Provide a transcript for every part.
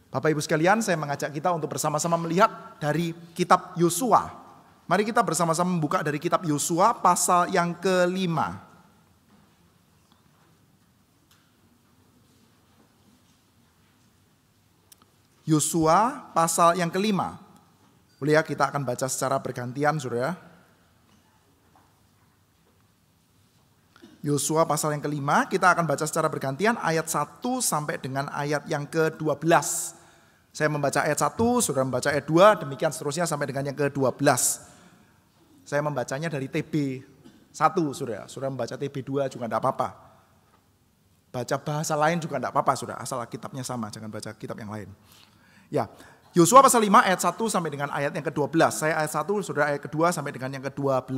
Bapak Ibu sekalian, saya mengajak kita untuk bersama-sama melihat dari kitab Yosua. Mari kita bersama-sama membuka dari kitab Yosua pasal yang ke-5. Yosua pasal yang ke-5. Boleh ya, kita akan baca secara bergantian, saudara. Yosua pasal yang ke-5, kita akan baca secara bergantian ayat 1 sampai dengan ayat yang ke-12. Saya membaca ayat 1, saudara membaca ayat 2, demikian seterusnya sampai dengan yang ke-12. Saya membacanya dari TB 1, saudara. Saudara membaca TB 2 juga tidak apa-apa. Baca bahasa lain juga tidak apa-apa, saudara. Asal kitabnya sama, jangan baca kitab yang lain. Ya, Yosua pasal 5 ayat 1 sampai dengan ayat yang ke-12. Saya ayat 1, saudara ayat ke-2 sampai dengan yang ke-12.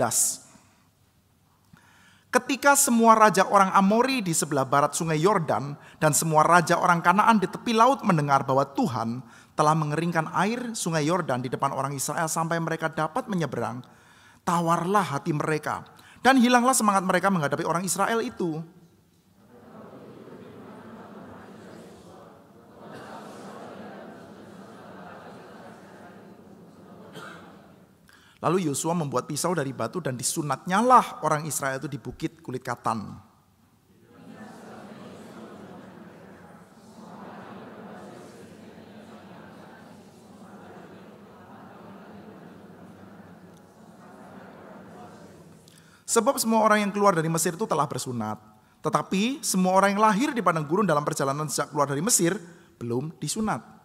Ketika semua raja orang Amori di sebelah barat sungai Yordan dan semua raja orang Kanaan di tepi laut mendengar bahwa Tuhan telah mengeringkan air sungai Yordan di depan orang Israel sampai mereka dapat menyeberang, tawarlah hati mereka dan hilanglah semangat mereka menghadapi orang Israel itu. Lalu Yosua membuat pisau dari batu dan disunatnyalah orang Israel itu di bukit kulit katan. Sebab semua orang yang keluar dari Mesir itu telah bersunat. Tetapi semua orang yang lahir di padang gurun dalam perjalanan sejak keluar dari Mesir belum disunat.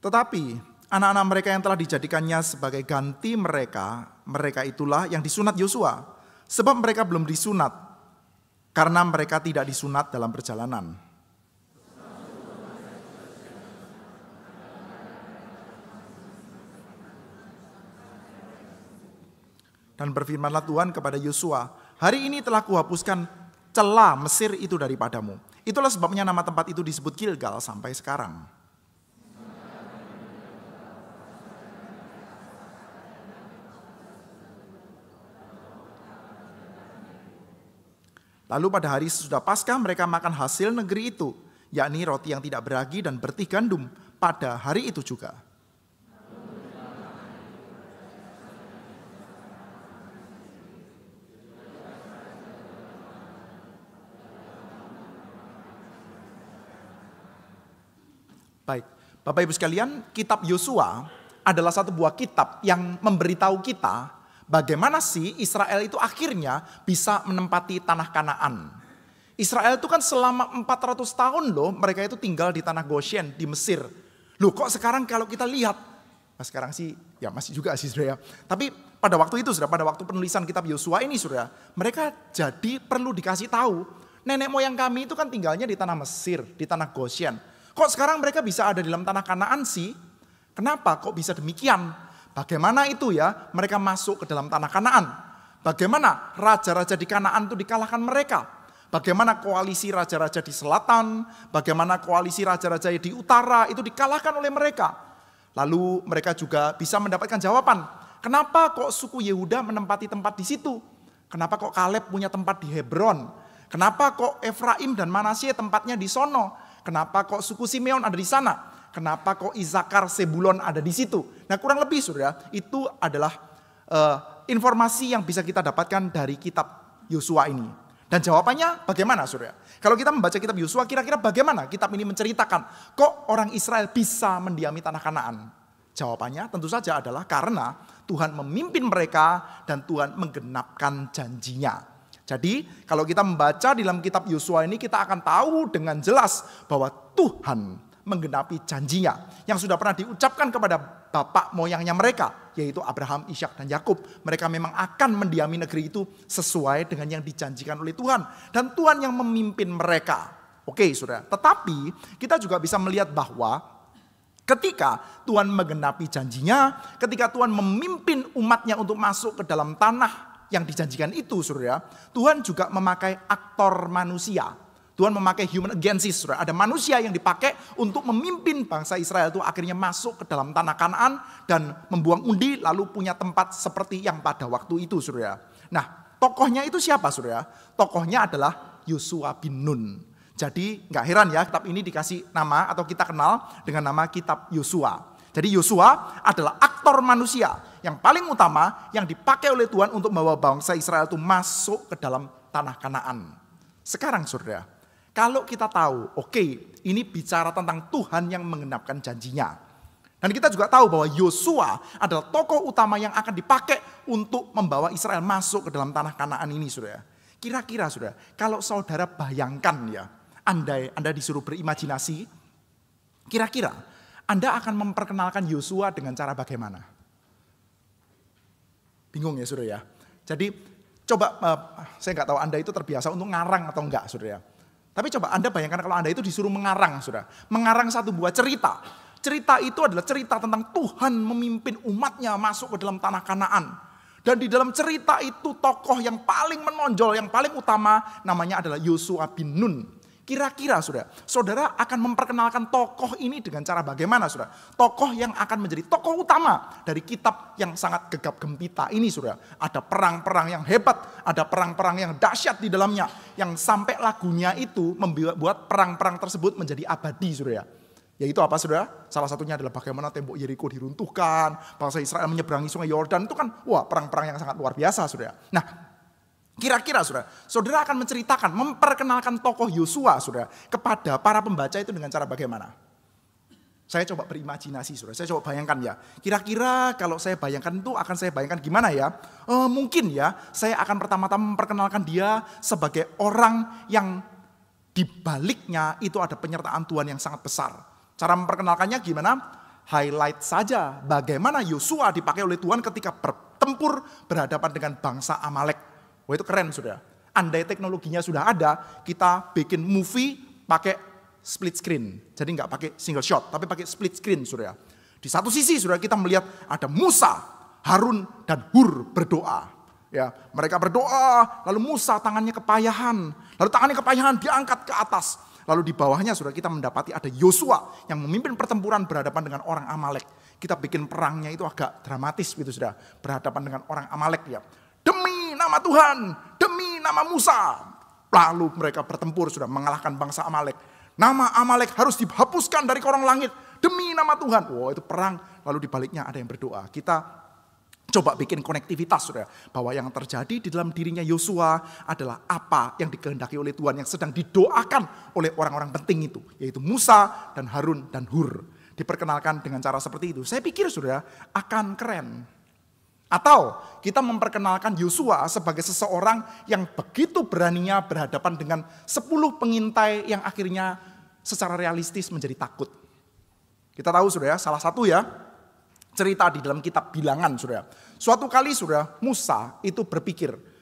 Tetapi anak-anak mereka yang telah dijadikannya sebagai ganti mereka itulah yang disunat Yosua. Sebab mereka belum disunat, karena mereka tidak disunat dalam perjalanan. Dan berfirmanlah Tuhan kepada Yosua, hari ini telah kuhapuskan celah Mesir itu daripadamu. Itulah sebabnya nama tempat itu disebut Gilgal sampai sekarang. Lalu pada hari sesudah Paskah mereka makan hasil negeri itu, yakni roti yang tidak beragi dan bertih gandum pada hari itu juga. Baik, Bapak Ibu sekalian, kitab Yosua adalah satu buah kitab yang memberitahu kita bagaimana sih Israel itu akhirnya bisa menempati tanah Kanaan. Israel itu kan selama 400 tahun loh mereka itu tinggal di tanah Goshen di Mesir. Loh kok sekarang kalau kita lihat, nah sekarang sih ya masih juga sih saudara. Tapi pada waktu itu saudara, pada waktu penulisan kitab Yosua ini saudara, mereka jadi perlu dikasih tahu, nenek moyang kami itu kan tinggalnya di tanah Mesir, di tanah Goshen. Kok sekarang mereka bisa ada di dalam tanah Kanaan sih? Kenapa kok bisa demikian? Bagaimana itu ya mereka masuk ke dalam tanah Kanaan? Bagaimana raja-raja di Kanaan itu dikalahkan mereka? Bagaimana koalisi raja-raja di selatan? Bagaimana koalisi raja-raja di utara itu dikalahkan oleh mereka? Lalu mereka juga bisa mendapatkan jawaban. Kenapa kok suku Yehuda menempati tempat di situ? Kenapa kok Kaleb punya tempat di Hebron? Kenapa kok Efraim dan Manasye tempatnya di sono? Kenapa kok suku Simeon ada di sana? Kenapa kok Isakar, Sebulon ada di situ? Nah kurang lebih saudara, itu adalah informasi yang bisa kita dapatkan dari kitab Yosua ini. Dan jawabannya bagaimana saudara? Kalau kita membaca kitab Yosua, kira-kira bagaimana kitab ini menceritakan kok orang Israel bisa mendiami tanah Kanaan? Jawabannya tentu saja adalah karena Tuhan memimpin mereka dan Tuhan menggenapkan janjinya. Jadi kalau kita membaca di dalam kitab Yosua ini, kita akan tahu dengan jelas bahwa Tuhan menggenapi janjinya yang sudah pernah diucapkan kepada bapak moyangnya mereka, yaitu Abraham, Ishak, dan Yakub. Mereka memang akan mendiami negeri itu sesuai dengan yang dijanjikan oleh Tuhan. Dan Tuhan yang memimpin mereka. Oke saudara, tetapi kita juga bisa melihat bahwa Ketika Tuhan menggenapi janjinya, ketika Tuhan memimpin umatnya untuk masuk ke dalam tanah yang dijanjikan itu, saudara, Tuhan juga memakai aktor manusia. Tuhan memakai human agencies, saudara. Ada manusia yang dipakai untuk memimpin bangsa Israel itu akhirnya masuk ke dalam tanah Kanaan dan membuang undi lalu punya tempat seperti yang pada waktu itu, saudara. Nah, tokohnya itu siapa, saudara? Tokohnya adalah Yosua bin Nun. Jadi nggak heran ya, kitab ini dikasih nama atau kita kenal dengan nama kitab Yosua. Jadi Yosua adalah aktor manusia yang paling utama yang dipakai oleh Tuhan untuk membawa bangsa Israel itu masuk ke dalam tanah Kanaan. Sekarang saudara, kalau kita tahu, oke, ini bicara tentang Tuhan yang menggenapkan janjinya. Dan kita juga tahu bahwa Yosua adalah tokoh utama yang akan dipakai untuk membawa Israel masuk ke dalam tanah Kanaan ini, saudara. Kira-kira, saudara, kalau saudara bayangkan ya, andai Anda disuruh berimajinasi, kira-kira Anda akan memperkenalkan Yosua dengan cara bagaimana? Bingung ya, saudara ya. Jadi coba, saya nggak tahu Anda itu terbiasa untuk ngarang atau enggak, saudara ya. Tapi coba Anda bayangkan kalau Anda itu disuruh mengarang, saudara. Mengarang satu buah cerita. Cerita itu adalah cerita tentang Tuhan memimpin umatnya masuk ke dalam tanah Kanaan. Dan di dalam cerita itu tokoh yang paling menonjol, yang paling utama namanya adalah Yosua bin Nun. Kira-kira saudara akan memperkenalkan tokoh ini dengan cara bagaimana, saudara? Tokoh yang akan menjadi tokoh utama dari kitab yang sangat gegap gempita ini, saudara. Ada perang-perang yang hebat, ada perang-perang yang dahsyat di dalamnya, yang sampai lagunya itu membuat perang-perang tersebut menjadi abadi, saudara. Yaitu apa, saudara? Salah satunya adalah bagaimana tembok Yeriko diruntuhkan, bangsa Israel menyeberangi sungai Yordan, itu kan wah perang-perang yang sangat luar biasa, saudara. Nah, kira-kira saudara akan menceritakan, memperkenalkan tokoh Yosua, saudara, kepada para pembaca itu dengan cara bagaimana? Saya coba berimajinasi, saudara. Saya coba bayangkan ya. Kira-kira kalau saya bayangkan itu akan saya bayangkan gimana ya? Mungkin ya, saya akan pertama-tama memperkenalkan dia sebagai orang yang di baliknya itu ada penyertaan Tuhan yang sangat besar. Cara memperkenalkannya gimana? Highlight saja bagaimana Yosua dipakai oleh Tuhan ketika bertempur berhadapan dengan bangsa Amalek. Wah, itu keren, saudara. Andai teknologinya sudah ada, kita bikin movie pakai split screen. Jadi nggak pakai single shot, tapi pakai split screen, saudara. Di satu sisi, saudara, kita melihat ada Musa, Harun, dan Hur berdoa. Ya, mereka berdoa, lalu Musa tangannya kepayahan. Lalu tangannya kepayahan diangkat ke atas. Lalu di bawahnya, saudara, kita mendapati ada Yosua yang memimpin pertempuran berhadapan dengan orang Amalek. Kita bikin perangnya itu agak dramatis gitu, saudara. Berhadapan dengan orang Amalek ya. Demi nama Tuhan, demi nama Musa. Lalu mereka bertempur, sudah mengalahkan bangsa Amalek. Nama Amalek harus dihapuskan dari korong langit. Demi nama Tuhan. Wow, itu perang. Lalu di baliknya ada yang berdoa. Kita coba bikin konektivitas, saudara. Bahwa yang terjadi di dalam dirinya Yosua adalah apa yang dikehendaki oleh Tuhan. Yang sedang didoakan oleh orang-orang penting itu. Yaitu Musa dan Harun dan Hur. Diperkenalkan dengan cara seperti itu. Saya pikir, saudara, akan keren. Atau kita memperkenalkan Yosua sebagai seseorang yang begitu beraninya berhadapan dengan 10 pengintai yang akhirnya secara realistis menjadi takut. Kita tahu, saudara, salah satu ya cerita di dalam kitab Bilangan, saudara. Suatu kali, saudara, Musa itu berpikir,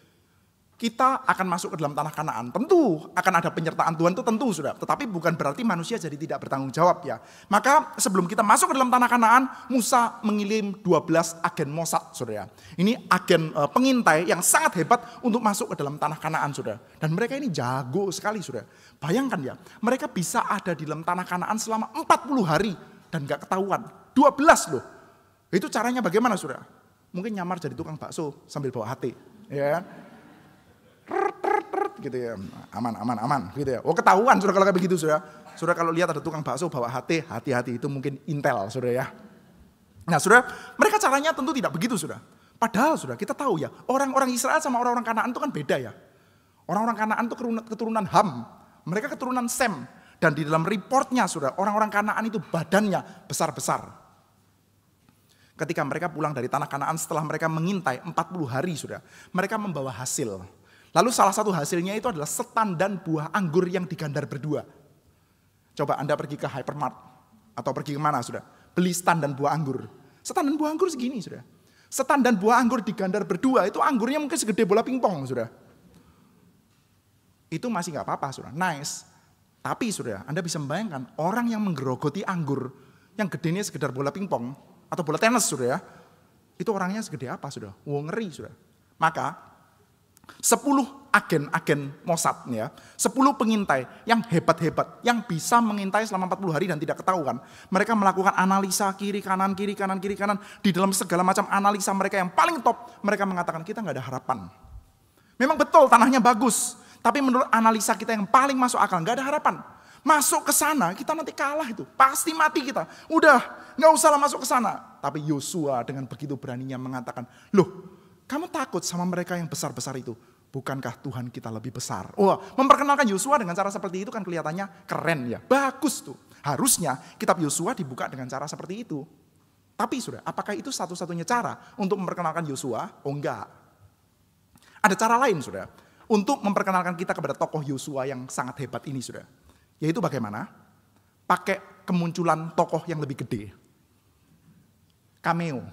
kita akan masuk ke dalam tanah Kanaan. Tentu akan ada penyertaan Tuhan, itu tentu, saudara. Tetapi bukan berarti manusia jadi tidak bertanggung jawab ya. Maka sebelum kita masuk ke dalam tanah Kanaan, Musa mengirim 12 agen Mossad, saudara. Ini agen pengintai yang sangat hebat untuk masuk ke dalam tanah Kanaan, saudara. Dan mereka ini jago sekali, saudara. Bayangkan ya, mereka bisa ada di dalam tanah Kanaan selama 40 hari dan gak ketahuan. 12 loh. Itu caranya bagaimana, saudara? Mungkin nyamar jadi tukang bakso sambil bawa hati, ya. Gitu ya, aman gitu ya. Oh, ketahuan, saudara, kalau kayak begitu, saudara. Saudara kalau lihat ada tukang bakso bawa hati-hati itu mungkin intel, saudara ya. Nah, saudara, mereka caranya tentu tidak begitu, saudara. Padahal, saudara, kita tahu ya, orang-orang Israel sama orang-orang Kanaan itu kan beda ya. Orang-orang Kanaan itu keturunan Ham, mereka keturunan Sem. Dan di dalam reportnya, saudara, orang-orang Kanaan itu badannya besar-besar. Ketika mereka pulang dari tanah Kanaan setelah mereka mengintai 40 hari, saudara, mereka membawa hasil. Lalu salah satu hasilnya itu adalah setandan buah anggur yang digandar berdua. Coba Anda pergi ke hypermart atau pergi kemana, saudara, beli setandan buah anggur. Setandan buah anggur segini, saudara. Setandan buah anggur digandar berdua, itu anggurnya mungkin segede bola pingpong, saudara. Itu masih gak apa-apa, saudara, nice. Tapi, saudara, Anda bisa membayangkan orang yang menggerogoti anggur yang gedenya sekedar bola pingpong atau bola tenis, saudara ya. Itu orangnya segede apa, saudara? Wah, ngeri, saudara. Maka 10 agen-agen Mossad ya, 10 pengintai yang hebat-hebat, yang bisa mengintai selama 40 hari dan tidak ketahuan. Mereka melakukan analisa kiri kanan, di dalam segala macam analisa mereka yang paling top, mereka mengatakan kita nggak ada harapan. Memang betul tanahnya bagus, tapi menurut analisa kita yang paling masuk akal, nggak ada harapan. Masuk ke sana, kita nanti kalah itu, pasti mati kita. Udah, nggak usah lah masuk ke sana. Tapi Yosua dengan begitu beraninya mengatakan, loh, kamu takut sama mereka yang besar-besar itu? Bukankah Tuhan kita lebih besar? Wah, memperkenalkan Yosua dengan cara seperti itu kan kelihatannya keren ya. Bagus tuh. Harusnya kitab Yosua dibuka dengan cara seperti itu. Tapi saudara, apakah itu satu-satunya cara untuk memperkenalkan Yosua? Oh enggak. Ada cara lain saudara. Untuk memperkenalkan kita kepada tokoh Yosua yang sangat hebat ini saudara. Yaitu bagaimana? Pakai kemunculan tokoh yang lebih gede. Cameo.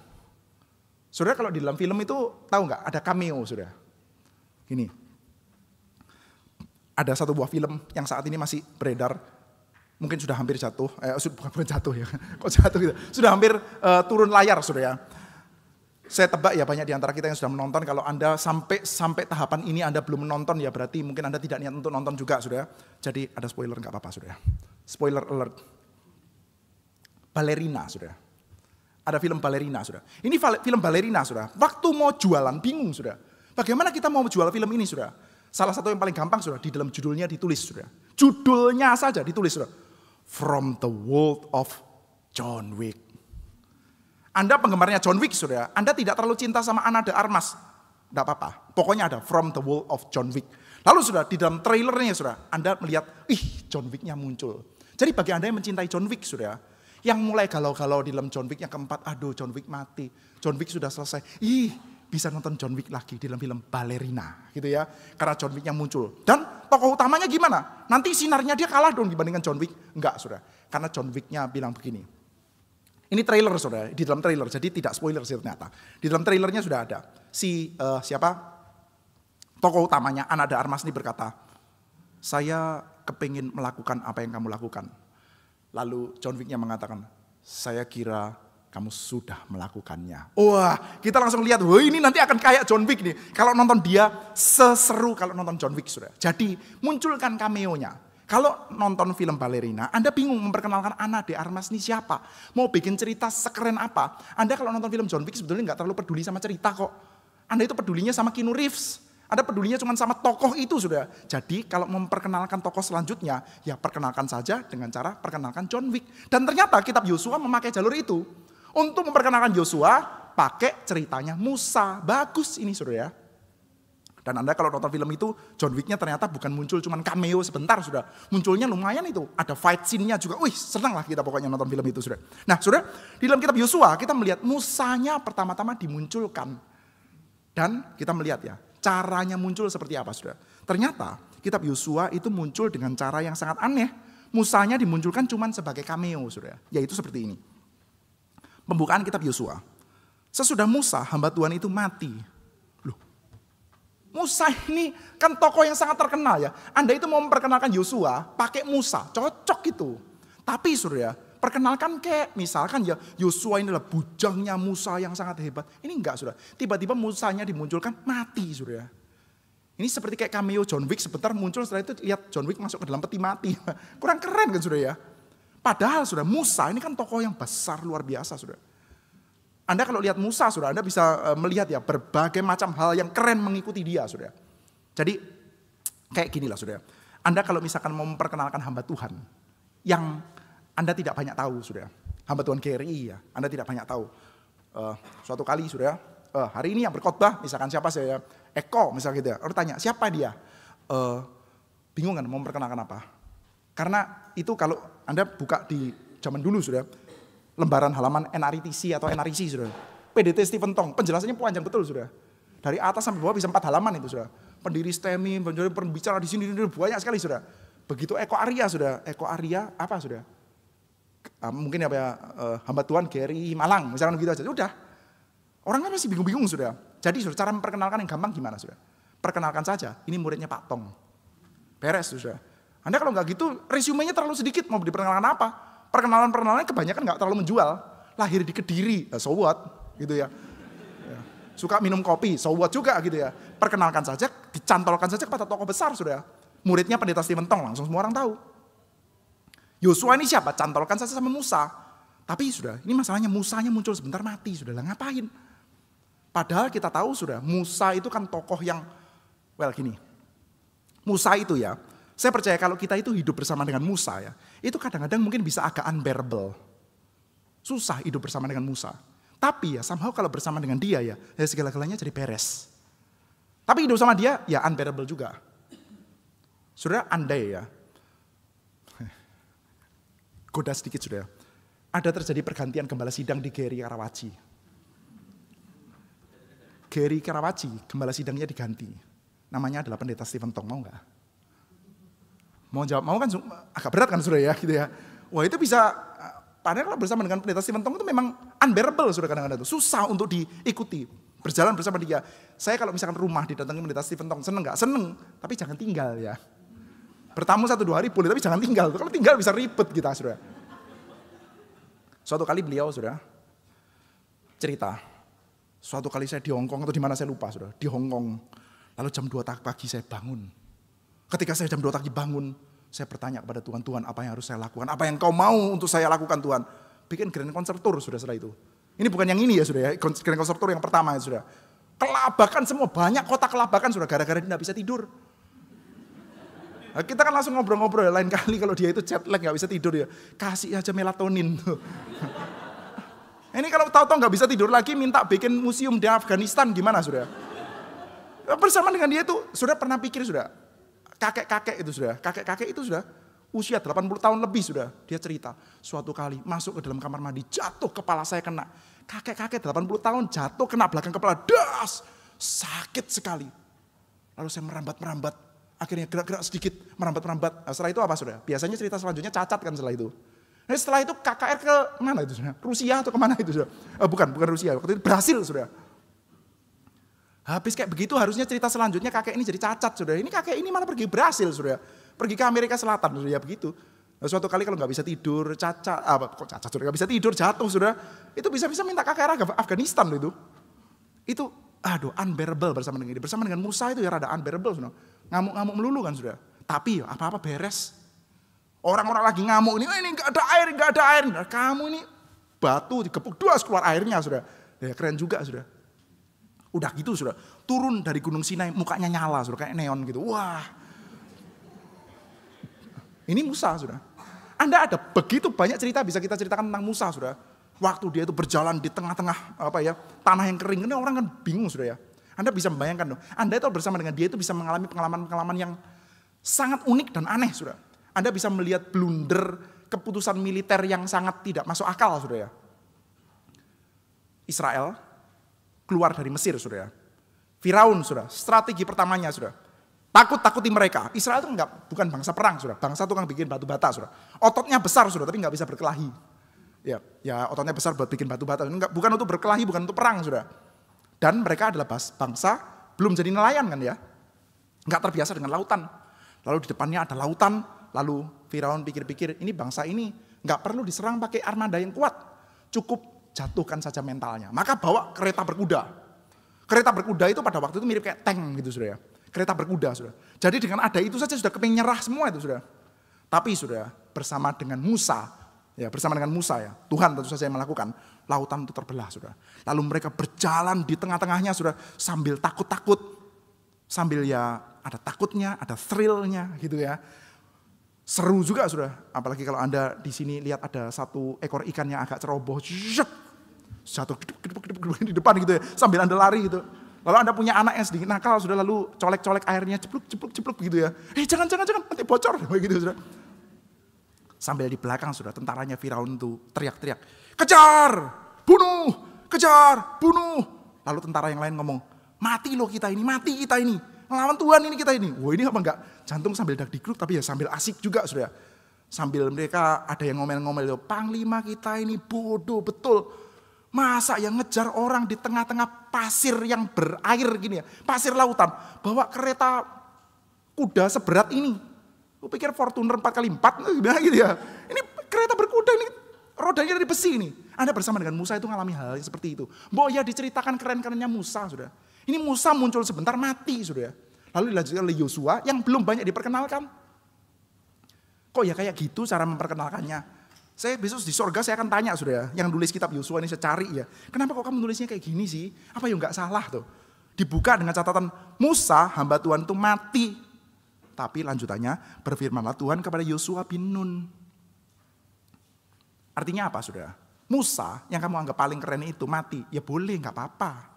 Saudara kalau di dalam film itu tahu nggak ada cameo saudara? Gini, ada satu buah film yang saat ini masih beredar, mungkin sudah hampir jatuh, bukan jatuh ya, kok jatuh gitu, sudah hampir turun layar saudara ya. Saya tebak ya banyak di antara kita yang sudah menonton, kalau Anda sampai tahapan ini Anda belum menonton ya berarti mungkin Anda tidak niat untuk nonton juga saudara. Jadi ada spoiler nggak apa-apa saudara. Spoiler alert. Ballerina saudara. Ada film Ballerina, saudara. Ini film Ballerina, saudara. Waktu mau jualan, bingung, saudara. Bagaimana kita mau jual film ini, saudara? Salah satu yang paling gampang, saudara, di dalam judulnya ditulis, saudara. Judulnya saja ditulis, saudara. From the World of John Wick. Anda penggemarnya John Wick, saudara. Anda tidak terlalu cinta sama Ana de Armas. Tidak apa-apa. Pokoknya ada From the World of John Wick. Lalu, saudara, di dalam trailernya, saudara, Anda melihat, John Wick-nya muncul. Jadi bagi Anda yang mencintai John Wick, saudara, yang mulai galau-galau di dalam John Wick yang keempat, aduh John Wick mati, John Wick sudah selesai, bisa nonton John Wick lagi di dalam film Ballerina gitu ya, karena John Wick yang muncul. Dan tokoh utamanya gimana? Nanti sinarnya dia kalah dong dibandingkan John Wick? Enggak saudara, karena John Wick-nya bilang begini. Ini trailer saudara, di dalam trailer, jadi tidak spoiler sih ternyata. Di dalam trailernya sudah ada, tokoh utamanya, Ana de Armas ini berkata, saya kepingin melakukan apa yang kamu lakukan. Lalu John Wick-nya mengatakan, saya kira kamu sudah melakukannya. Wah, kita langsung lihat, wah ini nanti akan kayak John Wick nih. Kalau nonton dia, seseru kalau nonton John Wick, saudara. Jadi, munculkan cameo-nya. Kalau nonton film Ballerina, Anda bingung memperkenalkan Ana de Armas ini siapa. Mau bikin cerita sekeren apa. Anda kalau nonton film John Wick sebetulnya nggak terlalu peduli sama cerita kok. Anda itu pedulinya sama Keanu Reeves. Anda pedulinya cuma sama tokoh itu sudah. Jadi kalau memperkenalkan tokoh selanjutnya, ya perkenalkan saja dengan cara perkenalkan John Wick. Dan ternyata kitab Yosua memakai jalur itu. Untuk memperkenalkan Yosua, pakai ceritanya Musa. Bagus ini saudara ya. Dan Anda kalau nonton film itu, John Wick-nya ternyata bukan muncul cuma cameo sebentar sudah. Munculnya lumayan itu. Ada fight scene-nya juga. Wih senang lah kita pokoknya nonton film itu sudah. Nah saudara, di dalam kitab Yosua kita melihat Musanya pertama-tama dimunculkan. Dan kita melihat ya. Caranya muncul seperti apa, saudara? Ternyata kitab Yosua itu muncul dengan cara yang sangat aneh. Musanya dimunculkan cuma sebagai cameo, saudara. Yaitu seperti ini. Pembukaan kitab Yosua. Sesudah Musa, hamba Tuhan itu mati. Loh, Musa ini kan tokoh yang sangat terkenal ya. Anda itu mau memperkenalkan Yosua, pakai Musa. Cocok itu. Tapi, saudara, perkenalkan kayak misalkan ya Yosua ini adalah bujangnya Musa yang sangat hebat. Ini enggak saudara. Tiba-tiba Musanya dimunculkan mati saudara. Ini seperti kayak cameo John Wick sebentar muncul setelah itu lihat John Wick masuk ke dalam peti mati. Kurang keren kan saudara ya. Padahal saudara Musa ini kan tokoh yang besar luar biasa saudara. Anda kalau lihat Musa saudara Anda bisa melihat ya berbagai macam hal yang keren mengikuti dia saudara. Jadi kayak gini lah saudara. Anda kalau misalkan mau memperkenalkan hamba Tuhan yang Anda tidak banyak tahu, saudara. Hamba Tuhan Gary ya, Anda tidak banyak tahu. Suatu kali, saudara, hari ini yang berkhotbah, misalkan siapa saya, Eko, misalnya gitu ya. Orang tanya, siapa dia? Bingung kan mau memperkenalkan apa? Karena itu kalau Anda buka di zaman dulu, saudara, lembaran halaman NRITC atau NRIC, saudara. PDT Stephen Tong, penjelasannya panjang betul, saudara. Dari atas sampai bawah bisa 4 halaman itu, saudara. Pendiri STEMI, pembicara di sini banyak sekali, saudara. Begitu Eko Arya, saudara. Eko Arya apa, saudara? Mungkin hamba Tuhan Gary Malang, misalkan begitu aja. Udah. Orangnya masih bingung-bingung sudah. Jadi cara memperkenalkan yang gampang gimana sudah? Perkenalkan saja, ini muridnya Pak Tong. Beres sudah. Anda kalau nggak gitu, resumenya terlalu sedikit, mau diperkenalkan apa? Perkenalan kebanyakan nggak terlalu menjual. Lahir di Kediri, so what? Gitu ya. Suka minum kopi, so what juga gitu ya. Perkenalkan saja, dicantolkan saja kepada tokoh besar sudah. Muridnya pendeta Stephen Tong, langsung semua orang tahu. Yosua ini siapa? Cantolkan saja sama Musa. Tapi sudah, ini masalahnya Musanya muncul sebentar mati, sudah lah ngapain? Padahal kita tahu sudah, Musa itu kan tokoh yang, gini. Musa itu ya, saya percaya kalau kita itu hidup bersama dengan Musa ya, itu kadang-kadang mungkin bisa agak unbearable. Susah hidup bersama dengan Musa. Tapi ya somehow kalau bersama dengan dia ya segala-galanya jadi beres. Tapi hidup sama dia ya unbearable juga. Saudara, andai ya, goda sedikit saudara, ada terjadi pergantian gembala sidang di GRI Karawaci. GRI Karawaci, gembala sidangnya diganti. Namanya adalah pendeta Stephen Tong, mau nggak? Mau jawab, mau kan agak berat kan saudara ya gitu ya. Wah itu bisa, padahal kalau bersama dengan pendeta Stephen Tong itu memang unbearable saudara kadang-kadang itu. Susah untuk diikuti, berjalan bersama dia. Saya kalau misalkan rumah didatangi pendeta Stephen Tong, seneng nggak? Seneng, tapi jangan tinggal ya. Bertamu 1-2 hari boleh, tapi jangan tinggal. Kalau tinggal bisa ribet kita saudara. Suatu kali beliau saudara, cerita. Suatu kali saya di Hongkong atau di mana saya lupa saudara. Di Hongkong, lalu jam 2 pagi saya bangun. Ketika saya jam 2 pagi bangun, saya bertanya kepada Tuhan, Tuhan apa yang harus saya lakukan? Apa yang kau mau untuk saya lakukan Tuhan? Bikin grand concert tour sudah setelah itu. Ini bukan yang ini ya sudah ya, grand concert tour yang pertama ya sudah. Kelabakan semua, banyak kota kelabakan sudah gara-gara dia tidak bisa tidur. Nah, kita kan langsung ngobrol-ngobrol ya, lain kali kalau dia itu jet lag gak bisa tidur ya, kasih aja melatonin tuh. Ini kalau tahu-tahu gak bisa tidur lagi minta bikin museum di Afghanistan gimana sudah? Bersama dengan dia itu sudah pernah pikir sudah, kakek-kakek itu sudah usia 80 tahun lebih sudah. Dia cerita, suatu kali masuk ke dalam kamar mandi, jatuh kepala saya kena. Kakek-kakek 80 tahun jatuh kena belakang kepala, das, sakit sekali. Lalu saya merambat-merambat, akhirnya gerak-gerak sedikit, merambat-merambat. Nah, setelah itu apa sudah? Biasanya cerita selanjutnya cacat kan setelah itu. Nah, setelah itu KKR ke mana itu sudah? Rusia atau kemana itu sudah? Bukan Rusia, waktu itu Brasil sudah. Habis kayak begitu harusnya cerita selanjutnya kakek ini jadi cacat sudah. Ini kakek ini malah pergi Brasil sudah. Pergi ke Amerika Selatan sudah ya begitu. Nah, suatu kali kalau nggak bisa tidur cacat sudah nggak bisa tidur jatuh sudah. Itu bisa-bisa minta KKR Afghanistan loh itu. Itu unbearable bersama dengan ini. Bersama dengan Musa itu ya rada unbearable sudah. Ngamuk-ngamuk melulu kan sudah. Tapi apa-apa beres. Orang-orang lagi ngamuk ini nggak ada air. Nah, kamu ini batu digepuk duas keluar airnya sudah. Ya keren juga sudah. Udah gitu sudah, turun dari Gunung Sinai mukanya nyala sudah kayak neon gitu. Wah. Ini Musa sudah. Anda ada begitu banyak cerita bisa kita ceritakan tentang Musa sudah. Waktu dia itu berjalan di tengah-tengah tanah yang kering, ini orang kan bingung sudah ya. Anda bisa membayangkan dong. Anda itu bersama dengan dia itu bisa mengalami pengalaman-pengalaman yang sangat unik dan aneh sudah. Anda bisa melihat blunder keputusan militer yang sangat tidak masuk akal sudah ya. Israel keluar dari Mesir sudah ya. Firaun sudah, strategi pertamanya sudah. Takuti mereka. Israel itu bukan bangsa perang sudah, bangsa tukang bikin batu bata sudah. Ototnya besar sudah, tapi nggak bisa berkelahi. Ya ototnya besar buat bikin batu bata. Bukan untuk berkelahi, bukan untuk perang sudah. Dan mereka adalah bangsa belum jadi nelayan kan ya. Nggak terbiasa dengan lautan. Lalu di depannya ada lautan, lalu Firaun pikir-pikir ini bangsa ini nggak perlu diserang pakai armada yang kuat. Cukup jatuhkan saja mentalnya. Maka bawa kereta berkuda. Kereta berkuda itu pada waktu itu mirip kayak tank gitu sudah ya. Kereta berkuda sudah. Jadi dengan ada itu saja sudah kepingin nyerah semua itu sudah. Tapi sudah bersama dengan Musa ya, Tuhan tentu saja yang melakukan, lautan itu terbelah sudah. Lalu mereka berjalan di tengah-tengahnya sudah sambil takut-takut. Sambil ya ada takutnya, ada thrillnya gitu ya. Seru juga sudah, apalagi kalau Anda di sini lihat ada satu ekor ikan yang agak ceroboh, jatuh di depan gitu ya, sambil Anda lari gitu. Lalu Anda punya anak yang sedikit nakal sudah, lalu colek-colek airnya, cepluk gitu ya. Jangan, nanti bocor, gitu sudah. Sambil di belakang sudah tentaranya Firaun itu teriak-teriak, kejar, bunuh. Lalu tentara yang lain ngomong, mati kita ini. Melawan Tuhan ini kita ini. Wah ini apa enggak? Jantung sambil dak-dikruk tapi ya sambil asik juga sudah. Sambil mereka ada yang ngomel-ngomel, panglima kita ini bodoh betul. Masa yang ngejar orang di tengah-tengah pasir yang berair gini ya. Pasir lautan. Bawa kereta kuda seberat ini. Lu pikir Fortuner 4x4 gimana gitu ya. Ini kereta berkuda kuda ini rodanya dari besi ini. Anda bersama dengan Musa itu mengalami hal yang seperti itu. Mbok ya diceritakan keren-kerennya Musa, saudara. Ini Musa muncul sebentar mati, saudara. Lalu dilanjutkan oleh Yosua yang belum banyak diperkenalkan. Kok ya kayak gitu cara memperkenalkannya? Saya besok di sorga saya akan tanya, saudara, yang nulis kitab Yosua ini saya cari ya. Kenapa kok kamu nulisnya kayak gini sih? Apa yang nggak salah tuh? Dibuka dengan catatan Musa, hamba Tuhan itu mati. Tapi lanjutannya, berfirmanlah Tuhan kepada Yosua bin Nun. Artinya apa, saudara? Musa yang kamu anggap paling keren itu mati. Ya boleh, nggak apa-apa.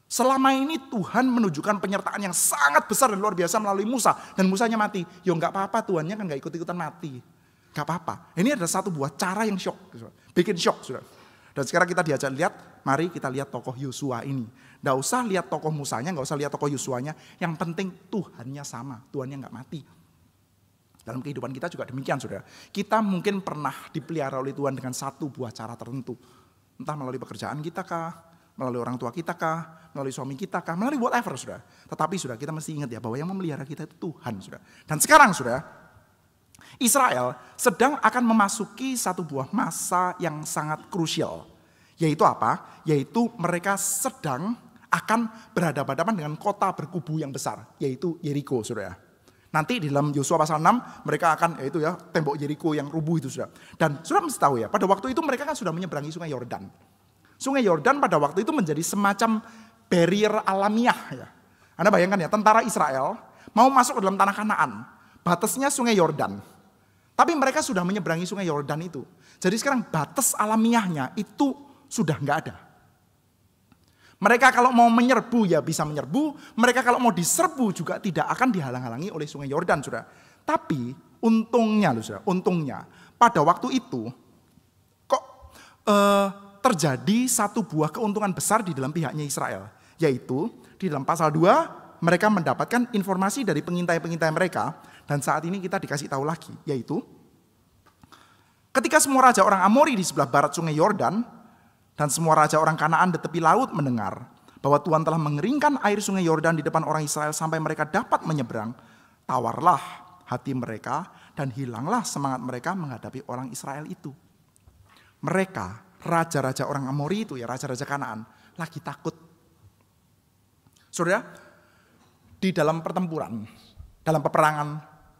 Selama ini Tuhan menunjukkan penyertaan yang sangat besar dan luar biasa melalui Musa. Dan Musanya mati. Ya nggak apa-apa, Tuhannya kan nggak ikut-ikutan mati. Nggak apa-apa. Ini adalah satu buah cara yang shock. Bikin shock, saudara. Dan sekarang kita diajak lihat, mari kita lihat tokoh Yosua ini. Nggak usah lihat tokoh Musanya, nggak usah lihat tokoh Yosuanya. Yang penting Tuhannya sama, Tuhannya nggak mati. Dalam kehidupan kita juga demikian, saudara. Kita mungkin pernah dipelihara oleh Tuhan dengan satu buah cara tertentu. Entah melalui pekerjaan kita kah, melalui orang tua kita kah, melalui suami kita kah, melalui whatever, saudara. Tetapi saudara, kita mesti ingat ya bahwa yang memelihara kita itu Tuhan, saudara. Dan sekarang, saudara, Israel sedang akan memasuki satu buah masa yang sangat krusial. Yaitu apa? Yaitu mereka sedang akan berhadapan-hadapan dengan kota berkubu yang besar. Yaitu Yeriko, saudara. Nanti di dalam Yosua pasal 6 mereka akan, yaitu ya, tembok Yeriko yang rubuh itu, saudara. Dan saudara mesti tahu ya, pada waktu itu mereka kan sudah menyeberangi sungai Yordan. Sungai Yordan pada waktu itu menjadi semacam barrier alamiah ya. Anda bayangkan ya, tentara Israel mau masuk ke dalam tanah Kanaan. Batasnya sungai Yordan. Tapi mereka sudah menyeberangi sungai Yordan itu. Jadi sekarang batas alamiahnya itu sudah nggak ada. Mereka kalau mau menyerbu ya bisa menyerbu. Mereka kalau mau diserbu juga tidak akan dihalang-halangi oleh sungai Yordan, saudara. Tapi untungnya loh, saudara, untungnya pada waktu itu kok terjadi satu buah keuntungan besar di dalam pihaknya Israel. Yaitu di dalam pasal 2 mereka mendapatkan informasi dari pengintai-pengintai mereka. Dan saat ini kita dikasih tahu lagi. Yaitu ketika semua raja orang Amori di sebelah barat sungai Yordan dan semua raja orang Kanaan di tepi laut mendengar bahwa Tuhan telah mengeringkan air sungai Yordan di depan orang Israel sampai mereka dapat menyeberang, tawarlah hati mereka dan hilanglah semangat mereka menghadapi orang Israel itu. Mereka, raja-raja orang Amori itu ya, raja-raja Kanaan, lagi takut. Saudara, di dalam pertempuran, dalam peperangan,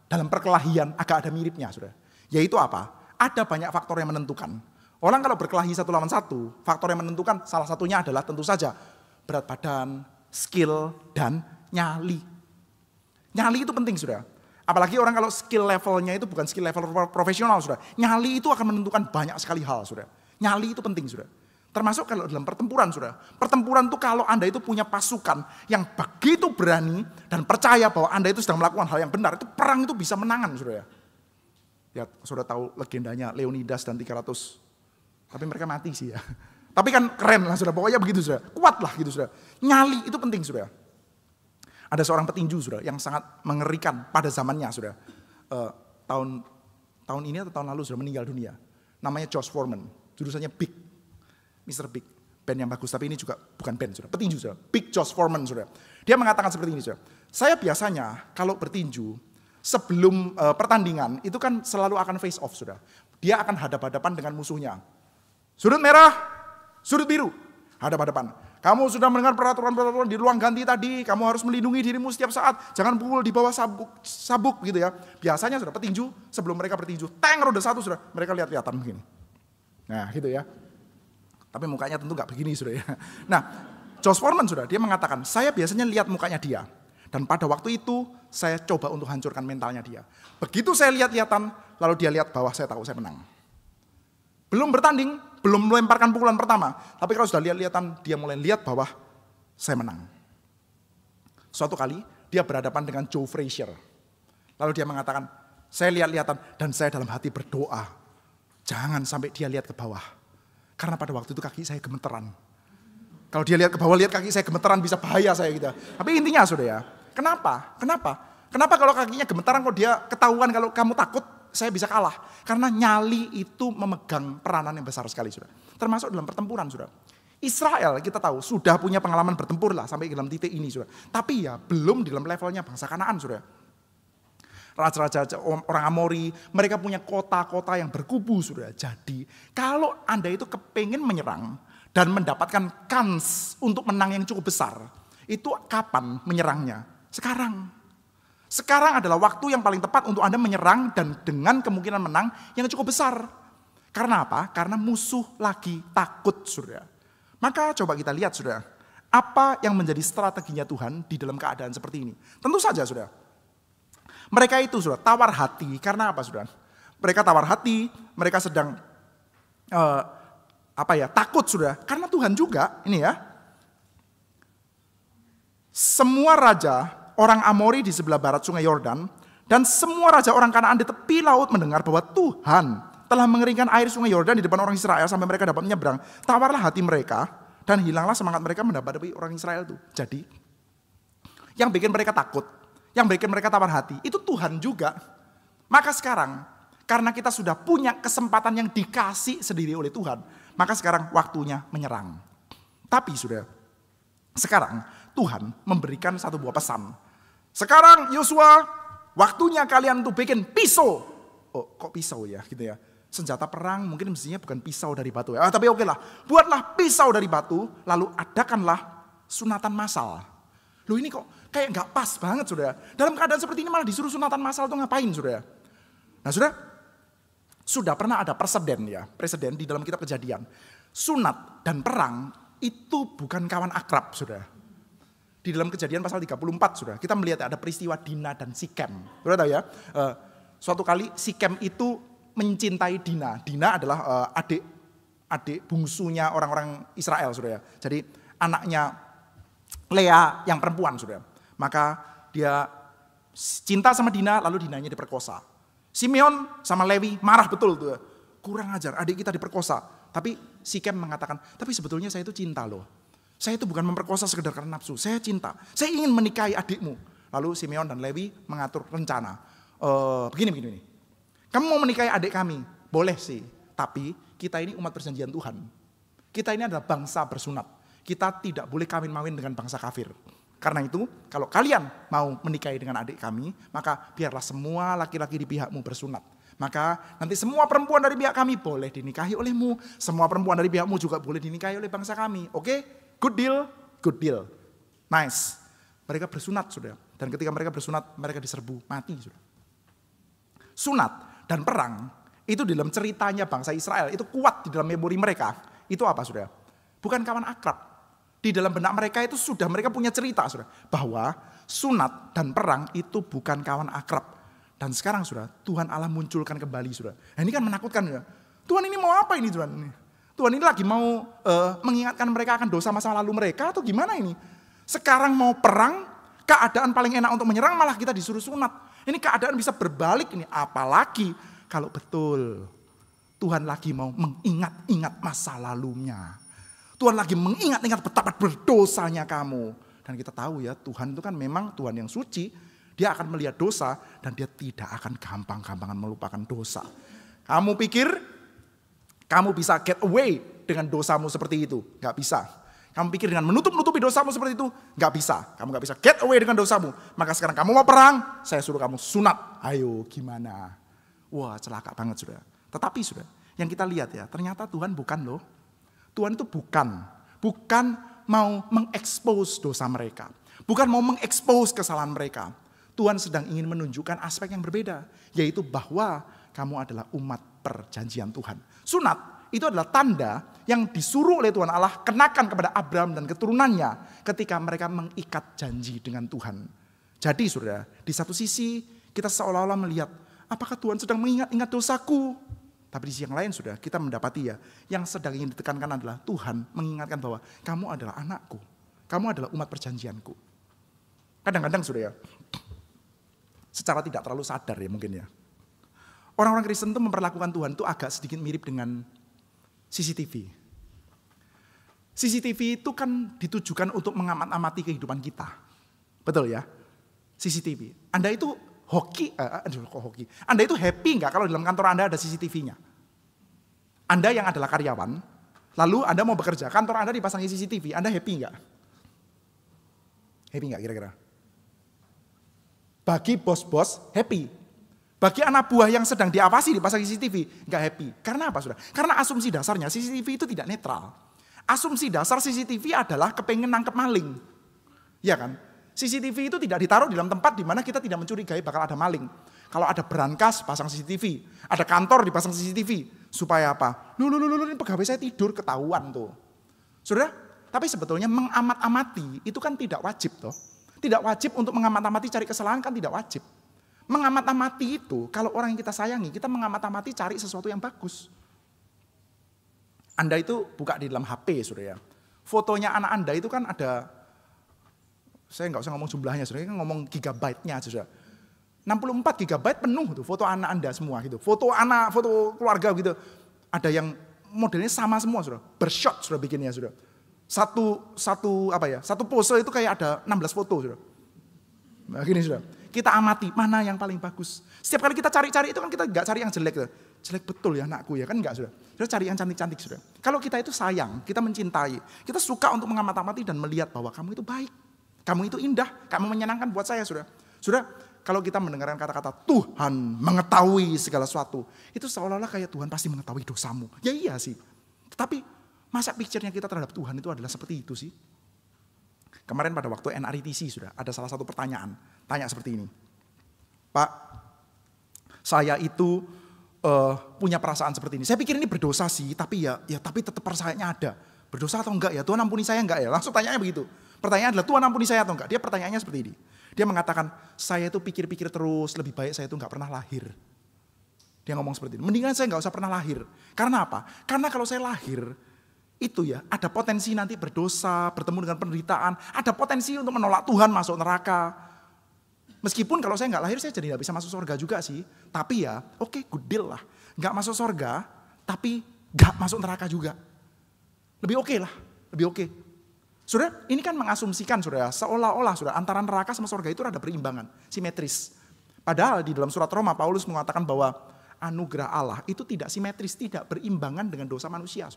dalam perkelahian agak ada miripnya, saudara. Yaitu apa? Ada banyak faktor yang menentukan. Orang kalau berkelahi satu lawan satu, faktor yang menentukan salah satunya adalah tentu saja berat badan, skill, dan nyali. Nyali itu penting, saudara. Apalagi orang kalau skill levelnya itu bukan skill level profesional, saudara. Nyali itu akan menentukan banyak sekali hal, saudara. Nyali itu penting, saudara. Termasuk kalau dalam pertempuran, saudara. Pertempuran itu kalau Anda itu punya pasukan yang begitu berani dan percaya bahwa Anda itu sedang melakukan hal yang benar, itu perang itu bisa menangan, saudara. Ya, saudara tahu legendanya Leonidas dan 300. Tapi mereka mati sih ya. Tapi kan keren lah, saudara. Pokoknya begitu, saudara. Kuat lah gitu, saudara. Nyali itu penting, saudara. Ada seorang petinju, saudara, yang sangat mengerikan pada zamannya, saudara. Tahun ini atau tahun lalu sudah meninggal dunia. Namanya Josh Foreman. Jurusannya Big. Mr. Big. Band yang bagus, tapi ini juga bukan band, saudara. Petinju, saudara. Big Josh Foreman, saudara. Dia mengatakan seperti ini, saudara. Saya biasanya kalau bertinju, sebelum pertandingan, itu kan selalu akan face off, saudara. Dia akan hadap-hadapan dengan musuhnya. Sudut merah, sudut biru, hadap-hadapan. Kamu sudah mendengar peraturan-peraturan di ruang ganti tadi, kamu harus melindungi dirimu setiap saat, jangan pukul di bawah sabuk gitu ya. Biasanya sudah petinju, sebelum mereka bertinju, tank roda satu sudah, mereka lihat-lihatan begini. Nah gitu ya. Tapi mukanya tentu gak begini sudah ya. Nah, Josh Foreman sudah, dia mengatakan, saya biasanya lihat mukanya dia. Dan pada waktu itu, saya coba untuk hancurkan mentalnya dia. Begitu saya lihat-lihatan, lalu dia lihat bahwa saya tahu saya menang. Belum bertanding, belum melemparkan pukulan pertama. Tapi kalau sudah lihat-lihatan, dia mulai lihat bahwa saya menang. Suatu kali, dia berhadapan dengan Joe Frazier. Lalu dia mengatakan, saya lihat-lihatan dan saya dalam hati berdoa. Jangan sampai dia lihat ke bawah. Karena pada waktu itu kaki saya gemeteran. Kalau dia lihat ke bawah, lihat kaki saya gemeteran, bisa bahaya saya gitu. Tapi intinya saudara ya, kenapa? Kenapa kalau kakinya gemeteran kok dia ketahuan kalau kamu takut, saya bisa kalah. Karena nyali itu memegang peranan yang besar sekali, saudara. Termasuk dalam pertempuran, saudara. Israel kita tahu sudah punya pengalaman bertempur lah sampai dalam titik ini, saudara. Tapi ya belum di dalam levelnya bangsa Kanaan, saudara. raja-raja orang Amori, mereka punya kota-kota yang berkubu, saudara. Jadi kalau Anda itu kepingin menyerang dan mendapatkan kans untuk menang yang cukup besar, itu kapan menyerangnya? Sekarang. Sekarang adalah waktu yang paling tepat untuk Anda menyerang dan dengan kemungkinan menang yang cukup besar. Karena apa? Karena musuh lagi takut, saudara. Maka coba kita lihat, saudara. Apa yang menjadi strateginya Tuhan di dalam keadaan seperti ini? Tentu saja, saudara. Mereka itu, saudara, tawar hati. Karena apa, saudara? Mereka tawar hati, mereka sedang takut, saudara. Karena Tuhan juga, ini ya. Semua raja orang Amori di sebelah barat sungai Yordan dan semua raja orang Kanaan di tepi laut mendengar bahwa Tuhan telah mengeringkan air sungai Yordan di depan orang Israel sampai mereka dapat menyeberang. Tawarlah hati mereka dan hilanglah semangat mereka menghadapi orang Israel itu. Jadi, yang bikin mereka takut, yang bikin mereka tawar hati, itu Tuhan juga. Maka sekarang, karena kita sudah punya kesempatan yang dikasih sendiri oleh Tuhan, maka sekarang waktunya menyerang. Tapi sudah, sekarang Tuhan memberikan satu buah pesan. Sekarang Yosua, waktunya kalian untuk bikin pisau. Oh, kok pisau ya gitu ya. Senjata perang mungkin mestinya bukan pisau dari batu ya. Tapi oke lah, buatlah pisau dari batu, lalu adakanlah sunatan massal. Loh ini kok kayak gak pas banget, saudara. Dalam keadaan seperti ini malah disuruh sunatan massal tuh ngapain, saudara? Nah, saudara, sudah pernah ada presiden di dalam kitab Kejadian. Sunat dan perang itu bukan kawan akrab, saudara. Di dalam Kejadian pasal 34, saudara, kita melihat ada peristiwa Dina dan Sikem. Saudara tahu ya, suatu kali Sikem itu mencintai Dina. Dina adalah adik bungsunya orang-orang Israel, saudara. Jadi anaknya Lea yang perempuan, saudara. Maka dia cinta sama Dina, lalu Dinanya diperkosa. Simeon sama Lewi marah betul tuh. Kurang ajar, adik kita diperkosa. Tapi Sikem mengatakan, tapi sebetulnya saya itu cinta loh. Saya itu bukan memperkosa sekedar karena nafsu. Saya cinta. Saya ingin menikahi adikmu. Lalu Simeon dan Lewi mengatur rencana. Begini. Kamu mau menikahi adik kami? Boleh sih. Tapi kita ini umat perjanjian Tuhan. Kita ini adalah bangsa bersunat. Kita tidak boleh kawin-mawin dengan bangsa kafir. Karena itu, kalau kalian mau menikahi dengan adik kami, maka biarlah semua laki-laki di pihakmu bersunat. Maka nanti semua perempuan dari pihak kami boleh dinikahi olehmu. Semua perempuan dari pihakmu juga boleh dinikahi oleh bangsa kami. Oke? Good deal? Good deal. Nice. Mereka bersunat, saudara. Dan ketika mereka bersunat, mereka diserbu mati, saudara. Sunat dan perang, itu di dalam ceritanya bangsa Israel, itu kuat di dalam memori mereka. Itu apa, saudara? Bukan kawan akrab. Di dalam benak mereka itu sudah mereka punya cerita, saudara. Bahwa sunat dan perang itu bukan kawan akrab. Dan sekarang, saudara, Tuhan Allah munculkan kembali, saudara. Nah, ini kan menakutkan, ya. Tuhan ini mau apa ini, Tuhan? Tuhan ini lagi mau mengingatkan mereka akan dosa masa lalu mereka atau gimana ini? Sekarang mau perang, keadaan paling enak untuk menyerang malah kita disuruh sunat. Ini keadaan bisa berbalik ini. Apalagi kalau betul Tuhan lagi mau mengingat-ingat masa lalunya. Tuhan lagi mengingat-ingat betapa berdosanya kamu. Dan kita tahu ya, Tuhan itu kan memang Tuhan yang suci. Dia akan melihat dosa dan dia tidak akan gampang-gampangan melupakan dosa. Kamu pikir kamu bisa get away dengan dosamu seperti itu? Gak bisa. Kamu pikir dengan menutup-nutupi dosamu seperti itu? Gak bisa. Kamu gak bisa get away dengan dosamu. Maka sekarang kamu mau perang, saya suruh kamu sunat. Ayo gimana? Wah, celaka banget, saudara. Tetapi, saudara, yang kita lihat ya, ternyata Tuhan bukan loh. Tuhan itu bukan mau mengekspos dosa mereka. Bukan mau mengekspos kesalahan mereka. Tuhan sedang ingin menunjukkan aspek yang berbeda. Yaitu bahwa kamu adalah umat perjanjian Tuhan. Sunat itu adalah tanda yang disuruh oleh Tuhan Allah kenakan kepada Abraham dan keturunannya ketika mereka mengikat janji dengan Tuhan. Jadi, saudara, di satu sisi kita seolah-olah melihat apakah Tuhan sedang mengingat-ingat dosaku? Tapi di sisi yang lain, saudara, kita mendapati ya, yang sedang ingin ditekankan adalah Tuhan mengingatkan bahwa kamu adalah anakku. Kamu adalah umat perjanjianku. Kadang-kadang, saudara, secara tidak terlalu sadar ya mungkin ya. Orang-orang Kristen itu memperlakukan Tuhan itu agak sedikit mirip dengan CCTV. CCTV itu kan ditujukan untuk mengamat-amati kehidupan kita. Betul ya? CCTV. Anda itu Anda itu happy nggak kalau dalam kantor Anda ada CCTV-nya? Anda yang adalah karyawan, lalu Anda mau bekerja, kantor Anda dipasangi CCTV, Anda happy nggak? Happy nggak kira-kira? Bagi bos-bos happy. Bagi anak buah yang sedang diawasi dipasang CCTV, nggak happy. Karena apa, saudara? Karena asumsi dasarnya CCTV itu tidak netral. Asumsi dasar CCTV adalah kepengen nangkep maling. Ya kan? CCTV itu tidak ditaruh di dalam tempat di mana kita tidak mencurigai bakal ada maling. Kalau ada berangkas, pasang CCTV. Ada kantor dipasang CCTV. Supaya apa? Lu, ini pegawai saya tidur, ketahuan tuh. Saudara, tapi sebetulnya mengamat-amati itu kan tidak wajib toh. Tidak wajib untuk mengamat-amati cari kesalahan kan tidak wajib. Mengamat-amati itu, kalau orang yang kita sayangi, kita mengamat-amati cari sesuatu yang bagus. Anda itu buka di dalam HP, saudara ya. Fotonya anak Anda itu kan ada, saya nggak usah ngomong jumlahnya, saudara, ngomong gigabyte-nya, saudara. 64 gigabyte penuh tuh foto anak Anda semua gitu. Foto anak, foto keluarga gitu. Ada yang modelnya sama semua, saudara. Bershot, saudara bikinnya, saudara. Satu pose itu kayak ada 16 foto, saudara. Nah, gini, saudara. Kita amati mana yang paling bagus. Setiap kali kita cari-cari itu kan kita nggak cari yang jelek. Saudara. Jelek betul ya anakku ya, kan enggak, saudara. Saudara cari yang cantik-cantik, saudara. Kalau kita itu sayang, kita mencintai, kita suka untuk mengamat-amati dan melihat bahwa kamu itu baik. Kamu itu indah, kamu menyenangkan buat saya, saudara. Saudara, kalau kita mendengarkan kata-kata Tuhan mengetahui segala sesuatu, itu seolah-olah kayak Tuhan pasti mengetahui dosamu. Ya iya sih. Tetapi masa picture-nya kita terhadap Tuhan itu adalah seperti itu sih? Kemarin pada waktu NRITC sudah ada salah satu pertanyaan, tanya seperti ini. Pak, saya itu punya perasaan seperti ini. Saya pikir ini berdosa sih, tapi tapi tetap perasaannya ada. Berdosa atau enggak ya? Tuhan ampuni saya enggak ya? Langsung tanyanya begitu. Pertanyaan adalah Tuhan ampuni saya atau enggak? Dia pertanyaannya seperti ini. Dia mengatakan, saya itu pikir-pikir terus, lebih baik saya itu enggak pernah lahir. Dia ngomong seperti ini. Mendingan saya enggak usah pernah lahir. Karena apa? Karena kalau saya lahir, itu ya ada potensi nanti berdosa, bertemu dengan penderitaan, ada potensi untuk menolak Tuhan, masuk neraka. Meskipun kalau saya nggak lahir saya jadi nggak bisa masuk surga juga sih. Tapi ya oke, good deal lah. Nggak masuk surga, tapi nggak masuk neraka juga. Lebih oke lah, lebih oke. Saudara, ini kan mengasumsikan saudara, seolah-olah saudara antara neraka sama surga itu ada perimbangan, simetris. Padahal di dalam surat Roma Paulus mengatakan bahwa anugerah Allah itu tidak simetris, tidak berimbangan dengan dosa manusia.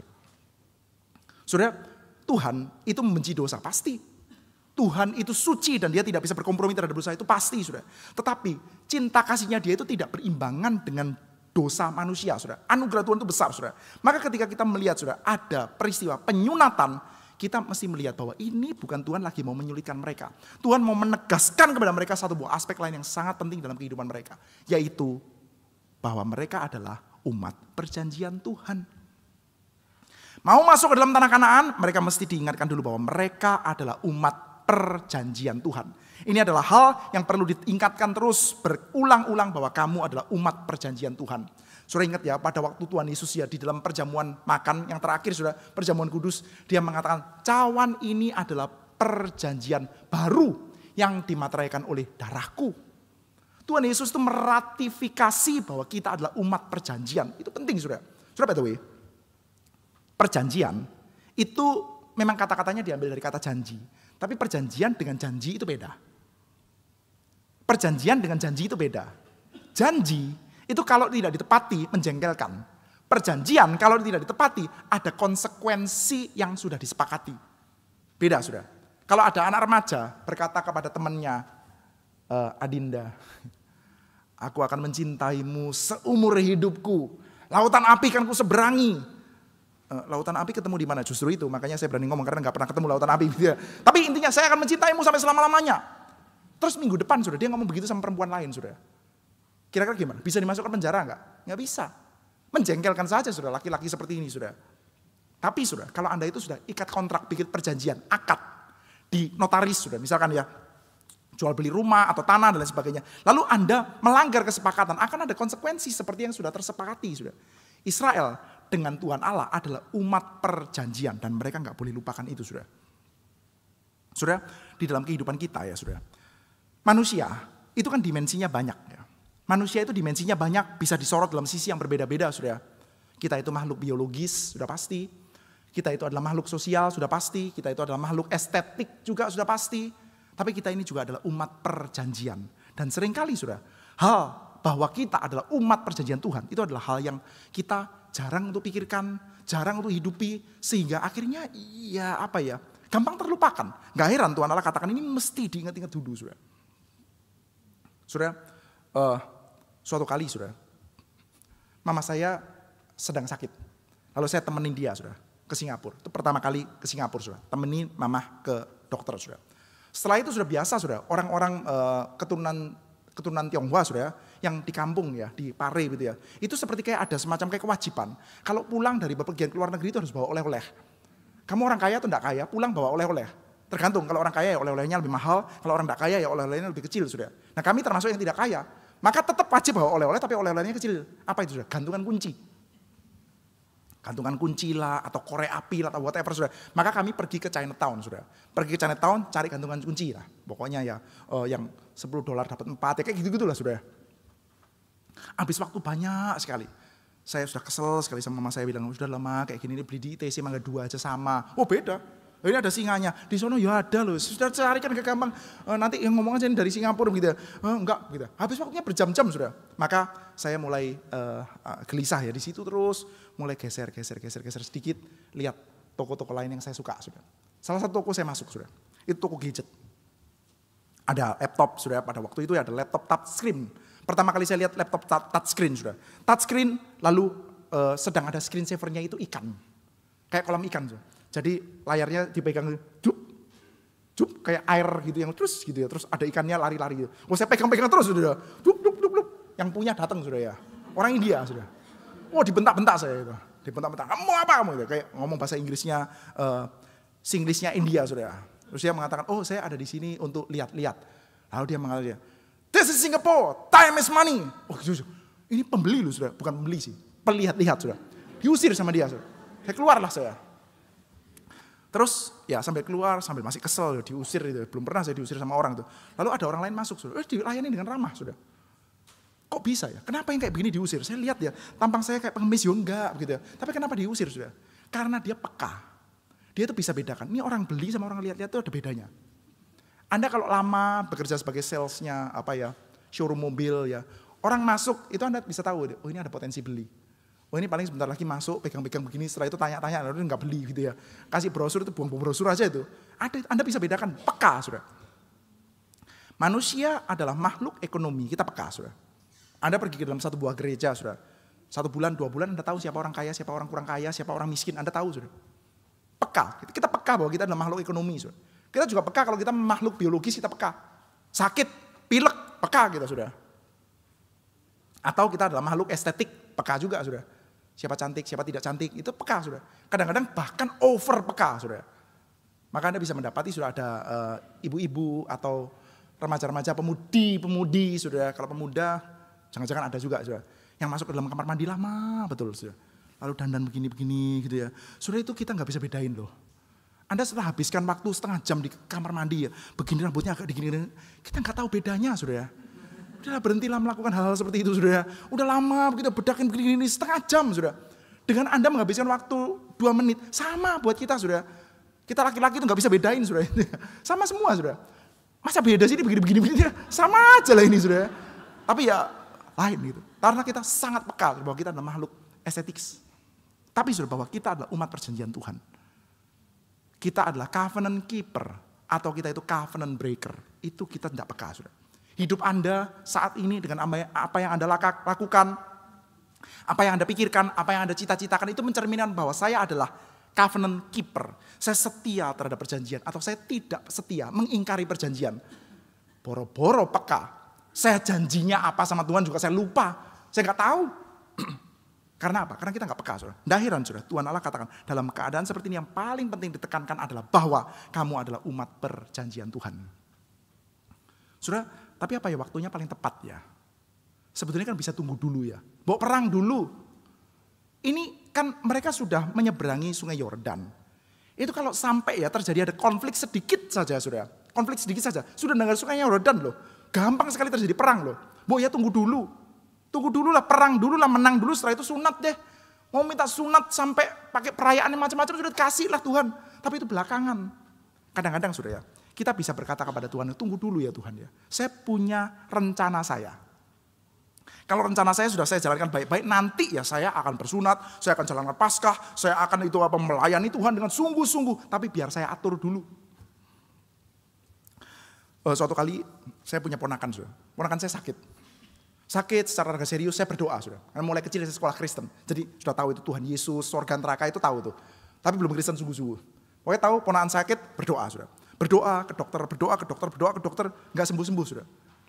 Saudara, Tuhan itu membenci dosa, pasti. Tuhan itu suci dan dia tidak bisa berkompromi terhadap dosa itu pasti, saudara. Tetapi cinta kasihnya dia itu tidak berimbangan dengan dosa manusia, saudara. Anugerah Tuhan itu besar, saudara. Maka ketika kita melihat, saudara, ada peristiwa penyunatan, kita mesti melihat bahwa ini bukan Tuhan lagi mau menyulitkan mereka. Tuhan mau menegaskan kepada mereka satu buah aspek lain yang sangat penting dalam kehidupan mereka. Yaitu bahwa mereka adalah umat perjanjian Tuhan. Mau masuk ke dalam tanah Kanaan, mereka mesti diingatkan dulu bahwa mereka adalah umat perjanjian Tuhan. Ini adalah hal yang perlu diingatkan terus berulang-ulang bahwa kamu adalah umat perjanjian Tuhan. Saudara ingat ya, pada waktu Tuhan Yesus ya di dalam perjamuan makan yang terakhir, saudara, perjamuan kudus, dia mengatakan cawan ini adalah perjanjian baru yang dimateraikan oleh darahku. Tuhan Yesus itu meratifikasi bahwa kita adalah umat perjanjian. Itu penting, saudara. Saudara, by the way, perjanjian itu memang kata-katanya diambil dari kata janji. Tapi perjanjian dengan janji itu beda. Perjanjian dengan janji itu beda. Janji itu kalau tidak ditepati menjengkelkan. Perjanjian kalau tidak ditepati ada konsekuensi yang sudah disepakati. Beda, saudara. Kalau ada anak remaja berkata kepada temannya, Adinda, aku akan mencintaimu seumur hidupku. Lautan api kan ku seberangi. Lautan api ketemu di mana? Justru itu, makanya saya berani ngomong karena nggak pernah ketemu lautan api. Tapi intinya saya akan mencintaimu sampai selama-lamanya. Terus minggu depan sudah dia ngomong begitu sama perempuan lain, sudah. Kira-kira gimana? Bisa dimasukkan penjara nggak? Nggak bisa. Menjengkelkan saja sudah laki-laki seperti ini, sudah. Tapi sudah, kalau Anda itu sudah ikat kontrak, bikin perjanjian, akad di notaris, sudah. Misalkan ya jual beli rumah atau tanah dan lain sebagainya. Lalu Anda melanggar kesepakatan, akan ada konsekuensi seperti yang sudah tersepakati, sudah. Israel dengan Tuhan Allah adalah umat perjanjian dan mereka nggak boleh lupakan itu, saudara. Saudara, di dalam kehidupan kita ya, saudara. Manusia itu kan dimensinya banyak ya. Manusia itu dimensinya banyak, bisa disorot dalam sisi yang berbeda-beda, saudara. Kita itu makhluk biologis, sudah pasti. Kita itu adalah makhluk sosial, sudah pasti. Kita itu adalah makhluk estetik juga, sudah pasti. Tapi kita ini juga adalah umat perjanjian. Dan seringkali, saudara, hal bahwa kita adalah umat perjanjian Tuhan, itu adalah hal yang kita jarang untuk pikirkan, jarang untuk hidupi, sehingga akhirnya gampang terlupakan. Gak heran Tuhan Allah katakan ini mesti diingat-ingat dulu, saudara. Saudara, suatu kali saudara, mama saya sedang sakit. Lalu saya temenin dia saudara, ke Singapura. Itu pertama kali ke Singapura saudara, temenin mama ke dokter saudara. Setelah itu sudah biasa saudara, orang-orang keturunan Tionghoa saudara, yang di kampung ya, di Pare gitu ya. Itu seperti kayak ada semacam kayak kewajiban. Kalau pulang dari bepergian ke luar negeri itu harus bawa oleh-oleh. Kamu orang kaya atau enggak kaya, pulang bawa oleh-oleh. Tergantung, kalau orang kaya ya oleh-olehnya lebih mahal, kalau orang enggak kaya ya oleh-olehnya lebih kecil saudara. Nah kami termasuk yang tidak kaya, maka tetap wajib bawa oleh-oleh tapi oleh-olehnya kecil. Apa itu saudara? Gantungan kunci. Gantungan kunci lah, atau korek api lah, atau whatever saudara. Maka kami pergi ke Chinatown saudara. Pergi ke Chinatown cari gantungan kunci lah. Pokoknya ya yang $10 dapat 4 ya kayak gitu-gitu lah saudara. Habis waktu banyak sekali. Saya sudah kesel sekali sama mama saya bilang, sudah lama kayak gini beli di ITC Mangga 2 aja sama. Oh beda. Ini ada singanya, di sono ya ada loh. Sudah carikan ke gampang. Nanti yang ngomong aja dari Singapura gitu. Enggak gitu. Habis waktunya berjam-jam sudah. Maka saya mulai gelisah ya di situ terus, mulai geser sedikit, lihat toko-toko lain yang saya suka sudah. Salah satu toko saya masuk sudah. Itu toko gadget. Ada laptop sudah, pada waktu itu ya ada laptop touchscreen. Pertama kali saya lihat laptop touchscreen sudah. Touchscreen lalu sedang ada screen savernya itu ikan. Kayak kolam ikan sudah. Jadi layarnya dipegang jup kayak air gitu yang terus gitu ya. Terus ada ikannya lari-lari gitu. Oh saya pegang-pegang terus sudah. Dup. Yang punya datang sudah ya. Orang India sudah. Oh dibentak-bentak saya itu. Dibentak-bentak. Kamu apa kamu gitu. Kayak ngomong bahasa Inggrisnya Singlishnya India sudah. Terus dia mengatakan, "Oh, saya ada di sini untuk lihat-lihat." Lalu dia mengatakan, "This is Singapore. Time is money." Oh, gitu. Ini pembeli loh sudah, bukan pembeli sih. Pelihat-lihat sudah. Diusir sama dia sudah. Saya keluarlah saya. Terus ya sambil keluar, sambil masih kesel, diusir itu. Belum pernah saya diusir sama orang itu. Lalu ada orang lain masuk, sudah. Dilayani dengan ramah, sudah. Kok bisa ya? Kenapa yang kayak begini diusir? Saya lihat ya, tampang saya kayak pengemis, ya enggak, begitu ya. Tapi kenapa diusir, sudah? Karena dia peka. Dia itu bisa bedakan. Ini orang beli sama orang lihat-lihat itu ada bedanya. Anda kalau lama bekerja sebagai salesnya, showroom mobil ya. Orang masuk, itu Anda bisa tahu, oh ini ada potensi beli. Oh ini paling sebentar lagi masuk, pegang-pegang begini, setelah itu tanya-tanya, lalu nggak beli gitu ya. Kasih brosur itu, buang-buang brosur aja itu. Anda bisa bedakan, peka sudah. Manusia adalah makhluk ekonomi, kita peka sudah. Anda pergi ke dalam satu buah gereja sudah. 1 bulan, 2 bulan Anda tahu siapa orang kaya, siapa orang kurang kaya, siapa orang miskin, Anda tahu sudah. Peka, kita peka bahwa kita adalah makhluk ekonomi sudah. Kita juga peka kalau kita makhluk biologis, kita peka. Sakit, pilek, peka kita sudah. Atau kita adalah makhluk estetik, peka juga sudah. Siapa cantik, siapa tidak cantik, itu peka sudah. Kadang-kadang bahkan over peka sudah. Maka Anda bisa mendapati sudah ada ibu-ibu atau remaja-remaja, pemudi sudah. Kalau pemuda, jangan-jangan ada juga sudah. Yang masuk ke dalam kamar mandi lama betul sudah. Lalu dandan begini-begini gitu ya. Sudah itu kita nggak bisa bedain loh. Anda setelah habiskan waktu setengah jam di kamar mandi ya, begini rambutnya agak digini, kita nggak tahu bedanya sudah ya. Udah berhentilah melakukan hal-hal seperti itu sudah. Udah lama begitu bedakin begini setengah jam sudah. Dengan Anda menghabiskan waktu 2 menit, sama buat kita sudah. Kita laki-laki itu nggak bisa bedain sudah. Sama semua sudah. Masa beda sih ini begini-begini, sama aja lah ini sudah. Tapi ya lain gitu. Karena kita sangat peka bahwa kita adalah makhluk estetik. Tapi sudah bahwa kita adalah umat perjanjian Tuhan. Kita adalah covenant keeper atau kita itu covenant breaker. Itu kita tidak peka sudah. Hidup Anda saat ini dengan apa yang Anda lakukan, apa yang Anda pikirkan, apa yang Anda cita-citakan itu mencerminkan bahwa saya adalah covenant keeper. Saya setia terhadap perjanjian atau saya tidak setia, mengingkari perjanjian. Boro-boro peka. Saya janjinya apa sama Tuhan juga saya lupa. Saya nggak tahu. Karena apa? Karena kita nggak peka. Saudara. Nggak heran saudara, Tuhan Allah katakan dalam keadaan seperti ini yang paling penting ditekankan adalah bahwa kamu adalah umat perjanjian Tuhan. Saudara, tapi apa ya waktunya paling tepat ya? Sebetulnya kan bisa tunggu dulu ya. Bawa perang dulu. Ini kan mereka sudah menyeberangi sungai Yordan. Itu kalau sampai ya terjadi ada konflik sedikit saja saudara. Konflik sedikit saja. Sudah dengar sungai Yordan loh. Gampang sekali terjadi perang loh. Bawa ya tunggu dulu. Tunggu dulu lah, perang dulu lah, menang dulu, setelah itu sunat deh. Mau minta sunat sampai pakai perayaan yang macam-macam sudah kasih lah Tuhan. Tapi itu belakangan. Kadang-kadang sudah ya, kita bisa berkata kepada Tuhan, tunggu dulu ya Tuhan ya. Saya punya rencana saya. Kalau rencana saya sudah saya jalankan baik-baik, nanti ya saya akan bersunat, saya akan jalankan Paskah, saya akan melayani Tuhan dengan sungguh-sungguh. Tapi biar saya atur dulu. Suatu kali saya punya ponakan, ponakan saya sakit. sakit secara agak serius, saya berdoa sudah. Karena mulai kecil saya sekolah Kristen. Jadi sudah tahu itu Tuhan Yesus, surga neraka itu tahu tuh. Tapi belum Kristen sungguh-sungguh. Pokoknya tahu ponakan sakit, berdoa sudah. Berdoa ke dokter, berdoa ke dokter, nggak sembuh-sembuh sudah.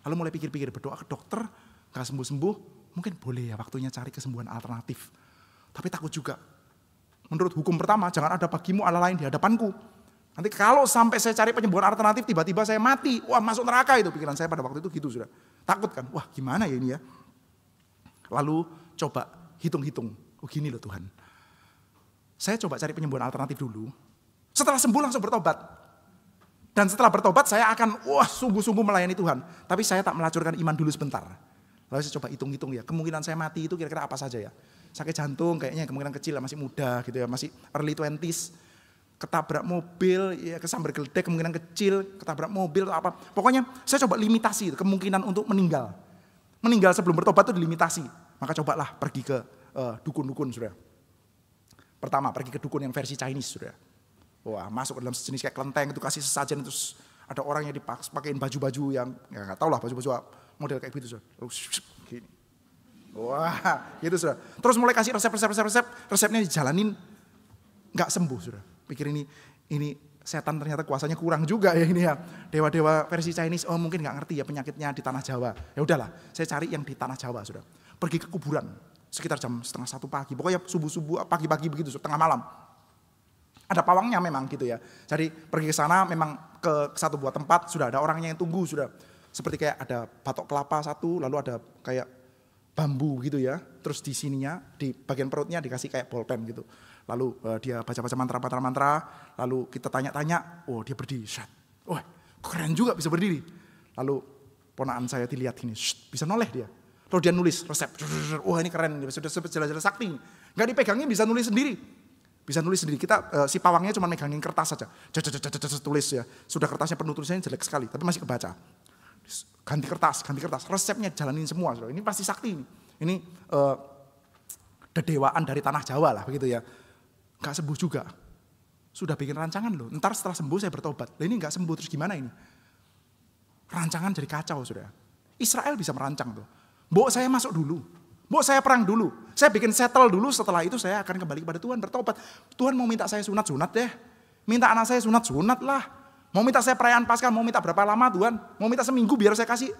Lalu mulai pikir-pikir, berdoa ke dokter, nggak sembuh-sembuh, mungkin boleh ya waktunya cari kesembuhan alternatif. Tapi takut juga. Menurut hukum pertama, jangan ada bagimu Allah lain di hadapanku. Nanti kalau sampai saya cari penyembuhan alternatif, tiba-tiba saya mati, wah masuk neraka itu. Pikiran saya pada waktu itu gitu sudah. Takut kan, wah gimana ya ini ya. Lalu coba hitung-hitung, oh gini loh Tuhan. Saya coba cari penyembuhan alternatif dulu. Setelah sembuh langsung bertobat. Dan setelah bertobat saya akan sungguh-sungguh melayani Tuhan. Tapi saya tak melacurkan iman dulu sebentar. Lalu saya coba hitung-hitung ya, kemungkinan saya mati itu kira-kira apa saja ya. Sakit jantung kayaknya kemungkinan kecil, masih muda gitu ya, masih early 20s. Ketabrak mobil, ya kesambar geledek kemungkinan kecil, ketabrak mobil atau apa. Pokoknya saya coba limitasi kemungkinan untuk meninggal. Meninggal sebelum bertobat itu dilimitasi. Maka cobalah pergi ke dukun-dukun sudah. Pertama pergi ke dukun yang versi Chinese sudah. Wah masuk ke dalam sejenis kayak kelenteng itu kasih sesajen terus ada orang yang dipakein baju-baju yang ya nggak tahu lah baju-baju model kayak gitu sudah. Gini. Wah gitu sudah. Terus mulai kasih resepnya dijalanin nggak sembuh sudah. Pikir ini setan ternyata kuasanya kurang juga ya ini ya. Dewa-dewa versi Chinese, oh mungkin nggak ngerti ya penyakitnya di tanah Jawa. Ya udahlah, saya cari yang di tanah Jawa sudah. Pergi ke kuburan sekitar jam 12:30 pagi. Pokoknya subuh-subuh pagi-pagi begitu, tengah malam. Ada pawangnya memang gitu ya. Jadi pergi ke sana memang ke satu buah tempat sudah ada orangnya yang tunggu sudah. Seperti kayak ada batok kelapa satu, lalu ada kayak bambu gitu ya. Terus di sininya di bagian perutnya dikasih kayak bolpen gitu. Lalu dia baca-baca mantra-mantra, lalu kita tanya-tanya, oh dia berdiri, wah keren juga bisa berdiri. Lalu ponakan saya dilihat gini, bisa noleh dia. Lalu dia nulis resep, wah ini keren, sudah jelas-jelas sakti. Nggak dipegangin bisa nulis sendiri. Bisa nulis sendiri, kita si pawangnya cuma megangin kertas saja, tulis ya. Sudah kertasnya penuh tulisannya jelek sekali, tapi masih kebaca. Ganti kertas, resepnya jalanin semua. Ini pasti sakti ini. Ini dedewaan dari tanah Jawa lah begitu ya. Gak sembuh juga. Sudah bikin rancangan loh. Ntar setelah sembuh saya bertobat. Lah ini gak sembuh terus gimana ini? Rancangan jadi kacau sudah. Israel bisa merancang tuh. Mbok saya masuk dulu. Mbok saya perang dulu. Saya bikin settle dulu. Setelah itu saya akan kembali kepada Tuhan bertobat. Tuhan mau minta saya sunat deh. Minta anak saya sunat lah. Mau minta saya perayaan Paskah. Mau minta berapa lama Tuhan? Mau minta seminggu biar saya kasih.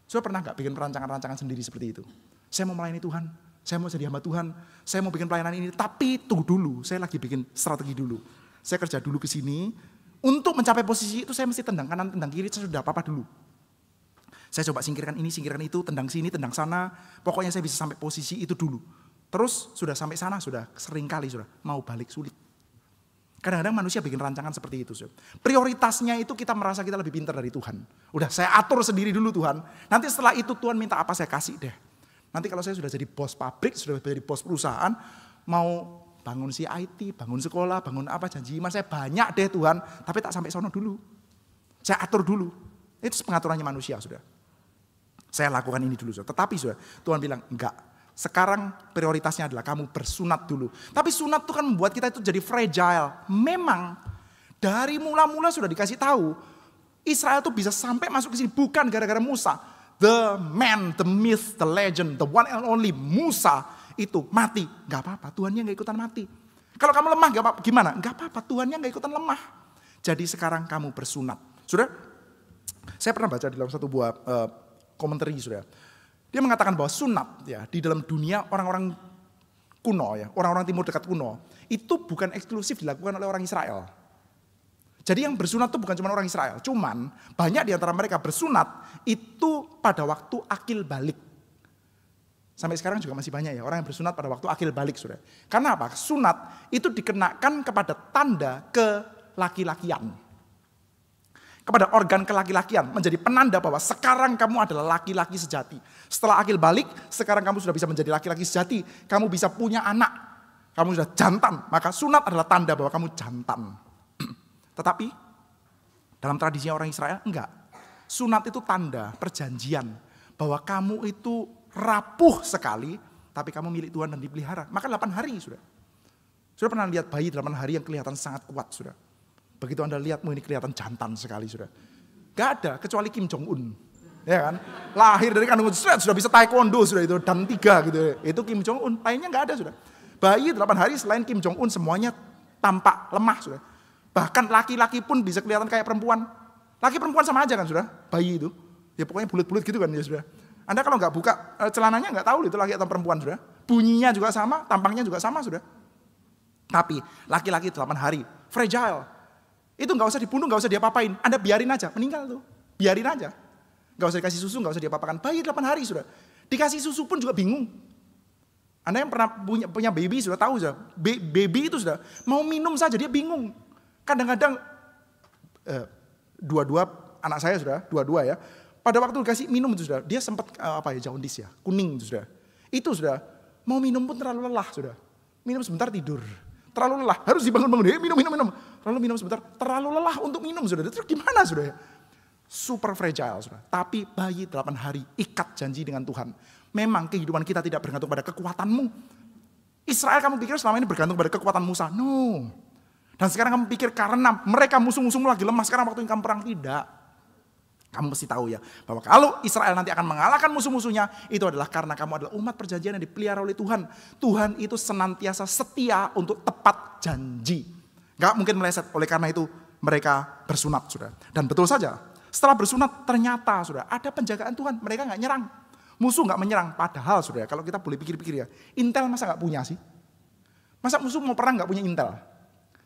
Sudah pernah gak bikin perancangan-rancangan sendiri seperti itu? Saya mau melayani Tuhan. Saya mau jadi hamba Tuhan, saya mau bikin pelayanan ini, tapi tunggu dulu, saya lagi bikin strategi dulu. Saya kerja dulu ke sini, untuk mencapai posisi itu saya mesti tendang kanan, tendang kiri, saya sudah apa-apa dulu. Saya coba singkirkan ini, singkirkan itu, tendang sini, tendang sana, pokoknya saya bisa sampai posisi itu dulu. Terus sudah sampai sana, sudah sering kali sudah, mau balik sulit. Kadang-kadang manusia bikin rancangan seperti itu. Prioritasnya itu kita merasa kita lebih pintar dari Tuhan. Udah saya atur sendiri dulu Tuhan, nanti setelah itu Tuhan minta apa saya kasih deh. Nanti kalau saya sudah jadi bos pabrik, sudah jadi bos perusahaan, mau bangun si IT, bangun sekolah, bangun apa, janji iman saya banyak deh Tuhan, tapi tak sampai sono dulu. Saya atur dulu. Itu pengaturannya manusia sudah. Saya lakukan ini dulu. Tetapi sudah Tuhan bilang enggak. Sekarang prioritasnya adalah kamu bersunat dulu. Tapi sunat itu kan membuat kita itu jadi fragile. Memang dari mula-mula sudah dikasih tahu, Israel itu bisa sampai masuk ke sini bukan gara-gara Musa. The man, the myth, the legend, the one and only Musa itu mati. Gak apa-apa, Tuhannya gak ikutan mati. Kalau kamu lemah gak apa-apa, gimana? Gak apa-apa, Tuhannya gak ikutan lemah. Jadi sekarang kamu bersunat. Sudah? Saya pernah baca di dalam satu buah komentari sudah. Dia mengatakan bahwa sunat ya di dalam dunia orang-orang kuno ya, orang-orang timur dekat kuno, itu bukan eksklusif dilakukan oleh orang Israel. Jadi yang bersunat itu bukan cuma orang Israel. Cuman banyak di antara mereka bersunat itu pada waktu akil balik. Sampai sekarang juga masih banyak ya orang yang bersunat pada waktu akil balik sudah. Karena apa? Sunat itu dikenakan kepada tanda kelaki-lakian. Kepada organ kelaki-lakian. Menjadi penanda bahwa sekarang kamu adalah laki-laki sejati. Setelah akil balik, sekarang kamu sudah bisa menjadi laki-laki sejati. Kamu bisa punya anak. Kamu sudah jantan. Maka sunat adalah tanda bahwa kamu jantan. Tetapi dalam tradisi orang Israel enggak. Sunat itu tanda perjanjian bahwa kamu itu rapuh sekali, tapi kamu milik Tuhan dan dipelihara. Maka 8 hari sudah. Sudah pernah lihat bayi 8 hari yang kelihatan sangat kuat sudah. Begitu Anda lihat, ini kelihatan jantan sekali sudah. Gak ada kecuali Kim Jong Un. Ya kan? Lahir dari kandungan sudah bisa taekwondo sudah itu dan 3 gitu. Itu Kim Jong Un, lainnya nggak ada sudah. Bayi 8 hari selain Kim Jong Un semuanya tampak lemah sudah. Bahkan laki-laki pun bisa kelihatan kayak perempuan. Laki perempuan sama aja kan sudah, bayi itu. Ya pokoknya bulat-bulat gitu kan ya sudah. Anda kalau nggak buka celananya nggak tahu itu laki atau perempuan sudah. Bunyinya juga sama, tampangnya juga sama sudah. Tapi laki-laki 8 hari, fragile. Itu nggak usah dibunuh, nggak usah diapa-apain. Anda biarin aja, meninggal tuh. Biarin aja. Nggak usah dikasih susu, nggak usah diapa-apakan. Bayi 8 hari sudah. Dikasih susu pun juga bingung. Anda yang pernah punya baby sudah tahu sudah. Baby itu sudah mau minum saja dia bingung. Kadang-kadang dua-dua anak saya sudah, dua-dua ya. Pada waktu dikasih minum itu sudah, dia sempat jaundice ya, kuning itu sudah. Itu sudah mau minum pun terlalu lelah sudah. Minum sebentar tidur. Terlalu lelah, harus dibangun-bangun. Minum. Lalu minum sebentar, terlalu lelah untuk minum sudah. Terus gimana sudah ya? Super fragile sudah. Tapi bayi 8 hari ikat janji dengan Tuhan. Memang kehidupan kita tidak bergantung pada kekuatanmu. Israel kamu pikir selama ini bergantung pada kekuatan Musa? No. Dan sekarang kamu pikir karena mereka musuh-musuhmu lagi lemah, sekarang waktu kamu perang, tidak. Kamu mesti tahu ya, bahwa kalau Israel nanti akan mengalahkan musuh-musuhnya, itu adalah karena kamu adalah umat perjanjian yang dipelihara oleh Tuhan. Tuhan itu senantiasa setia untuk tepat janji. Gak mungkin meleset, oleh karena itu mereka bersunat sudah. Dan betul saja, setelah bersunat ternyata sudah ada penjagaan Tuhan, mereka gak nyerang. Musuh gak menyerang, padahal sudah kalau kita boleh pikir-pikir ya, intel masa gak punya sih? Masa musuh mau perang gak punya intel?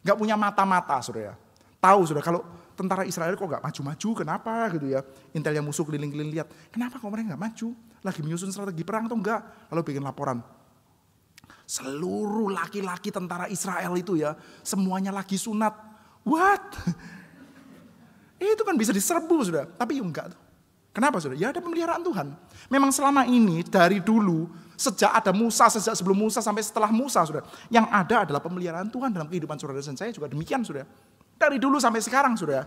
Gak punya mata-mata sudah ya. Tahu sudah kalau tentara Israel kok gak maju-maju, kenapa gitu ya. Intel yang musuh keliling-keliling lihat, kenapa kok mereka gak maju? Lagi menyusun strategi perang atau enggak? Lalu bikin laporan. Seluruh laki-laki tentara Israel itu ya, semuanya lagi sunat. What? Itu kan bisa diserbu sudah, tapi enggak tuh. Kenapa sudah? Ya ada pemeliharaan Tuhan. Memang selama ini dari dulu, sejak ada Musa, sejak sebelum Musa sampai setelah Musa sudah, yang ada adalah pemeliharaan Tuhan dalam kehidupan saudara dan saya juga demikian sudah. Dari dulu sampai sekarang sudah.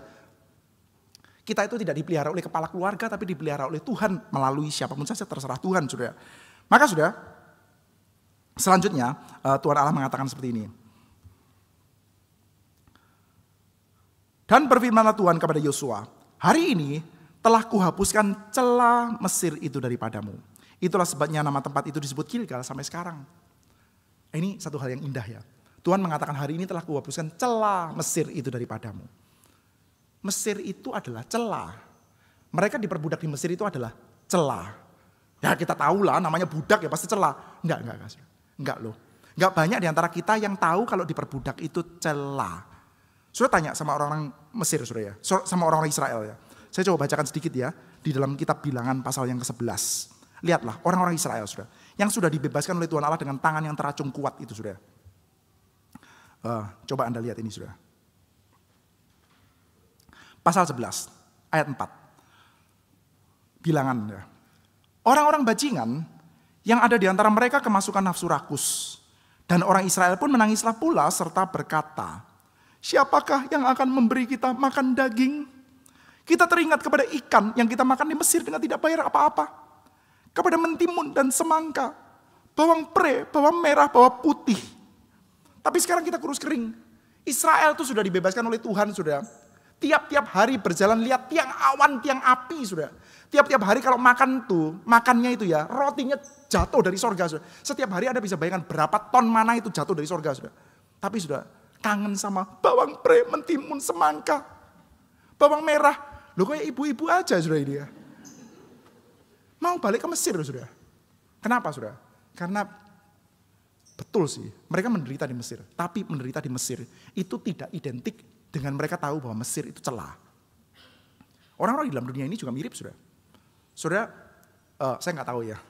Kita itu tidak dipelihara oleh kepala keluarga, tapi dipelihara oleh Tuhan melalui siapapun saja, terserah Tuhan sudah. Maka sudah, selanjutnya Tuhan Allah mengatakan seperti ini. Dan berfirmanlah Tuhan kepada Yosua, hari ini telah kuhapuskan celah Mesir itu daripadamu. Itulah sebabnya nama tempat itu disebut Gilgal sampai sekarang. Ini satu hal yang indah ya. Tuhan mengatakan hari ini telah kuhapuskan celah Mesir itu daripadamu. Mesir itu adalah celah. Mereka diperbudak di Mesir itu adalah celah. Ya kita tahulah namanya budak ya pasti celah. Enggak loh. Enggak banyak di antara kita yang tahu kalau diperbudak itu celah. Sudah tanya sama orang-orang Mesir sudah ya, sama orang-orang Israel ya. Saya coba bacakan sedikit ya, di dalam kitab Bilangan pasal yang ke-11. Lihatlah orang-orang Israel sudah, yang sudah dibebaskan oleh Tuhan Allah dengan tangan yang teracung kuat itu sudah. Coba Anda lihat ini sudah. Pasal 11, ayat 4. Bilangan ya. Orang-orang bajingan yang ada di antara mereka kemasukan nafsu rakus. Dan orang Israel pun menangislah pula serta berkata, siapakah yang akan memberi kita makan daging? Kita teringat kepada ikan yang kita makan di Mesir dengan tidak bayar apa-apa. Kepada mentimun dan semangka, bawang pre, bawang merah, bawang putih. Tapi sekarang kita kurus kering. Israel itu sudah dibebaskan oleh Tuhan sudah. Tiap-tiap hari berjalan lihat tiang awan, tiang api sudah. Tiap-tiap hari kalau makan tuh, makannya itu ya, rotinya jatuh dari sorga sudah. Setiap hari Anda bisa bayangkan berapa ton mana itu jatuh dari sorga sudah. Tapi sudah kangen sama bawang pre, mentimun, semangka, bawang merah. Loh kayak ibu-ibu aja sudah ini ya. Mau balik ke Mesir sudah. Kenapa sudah? Karena betul sih, mereka menderita di Mesir. Tapi menderita di Mesir itu tidak identik dengan mereka tahu bahwa Mesir itu celah. Orang-orang di dalam dunia ini juga mirip sudah. Saudara, saya nggak tahu ya.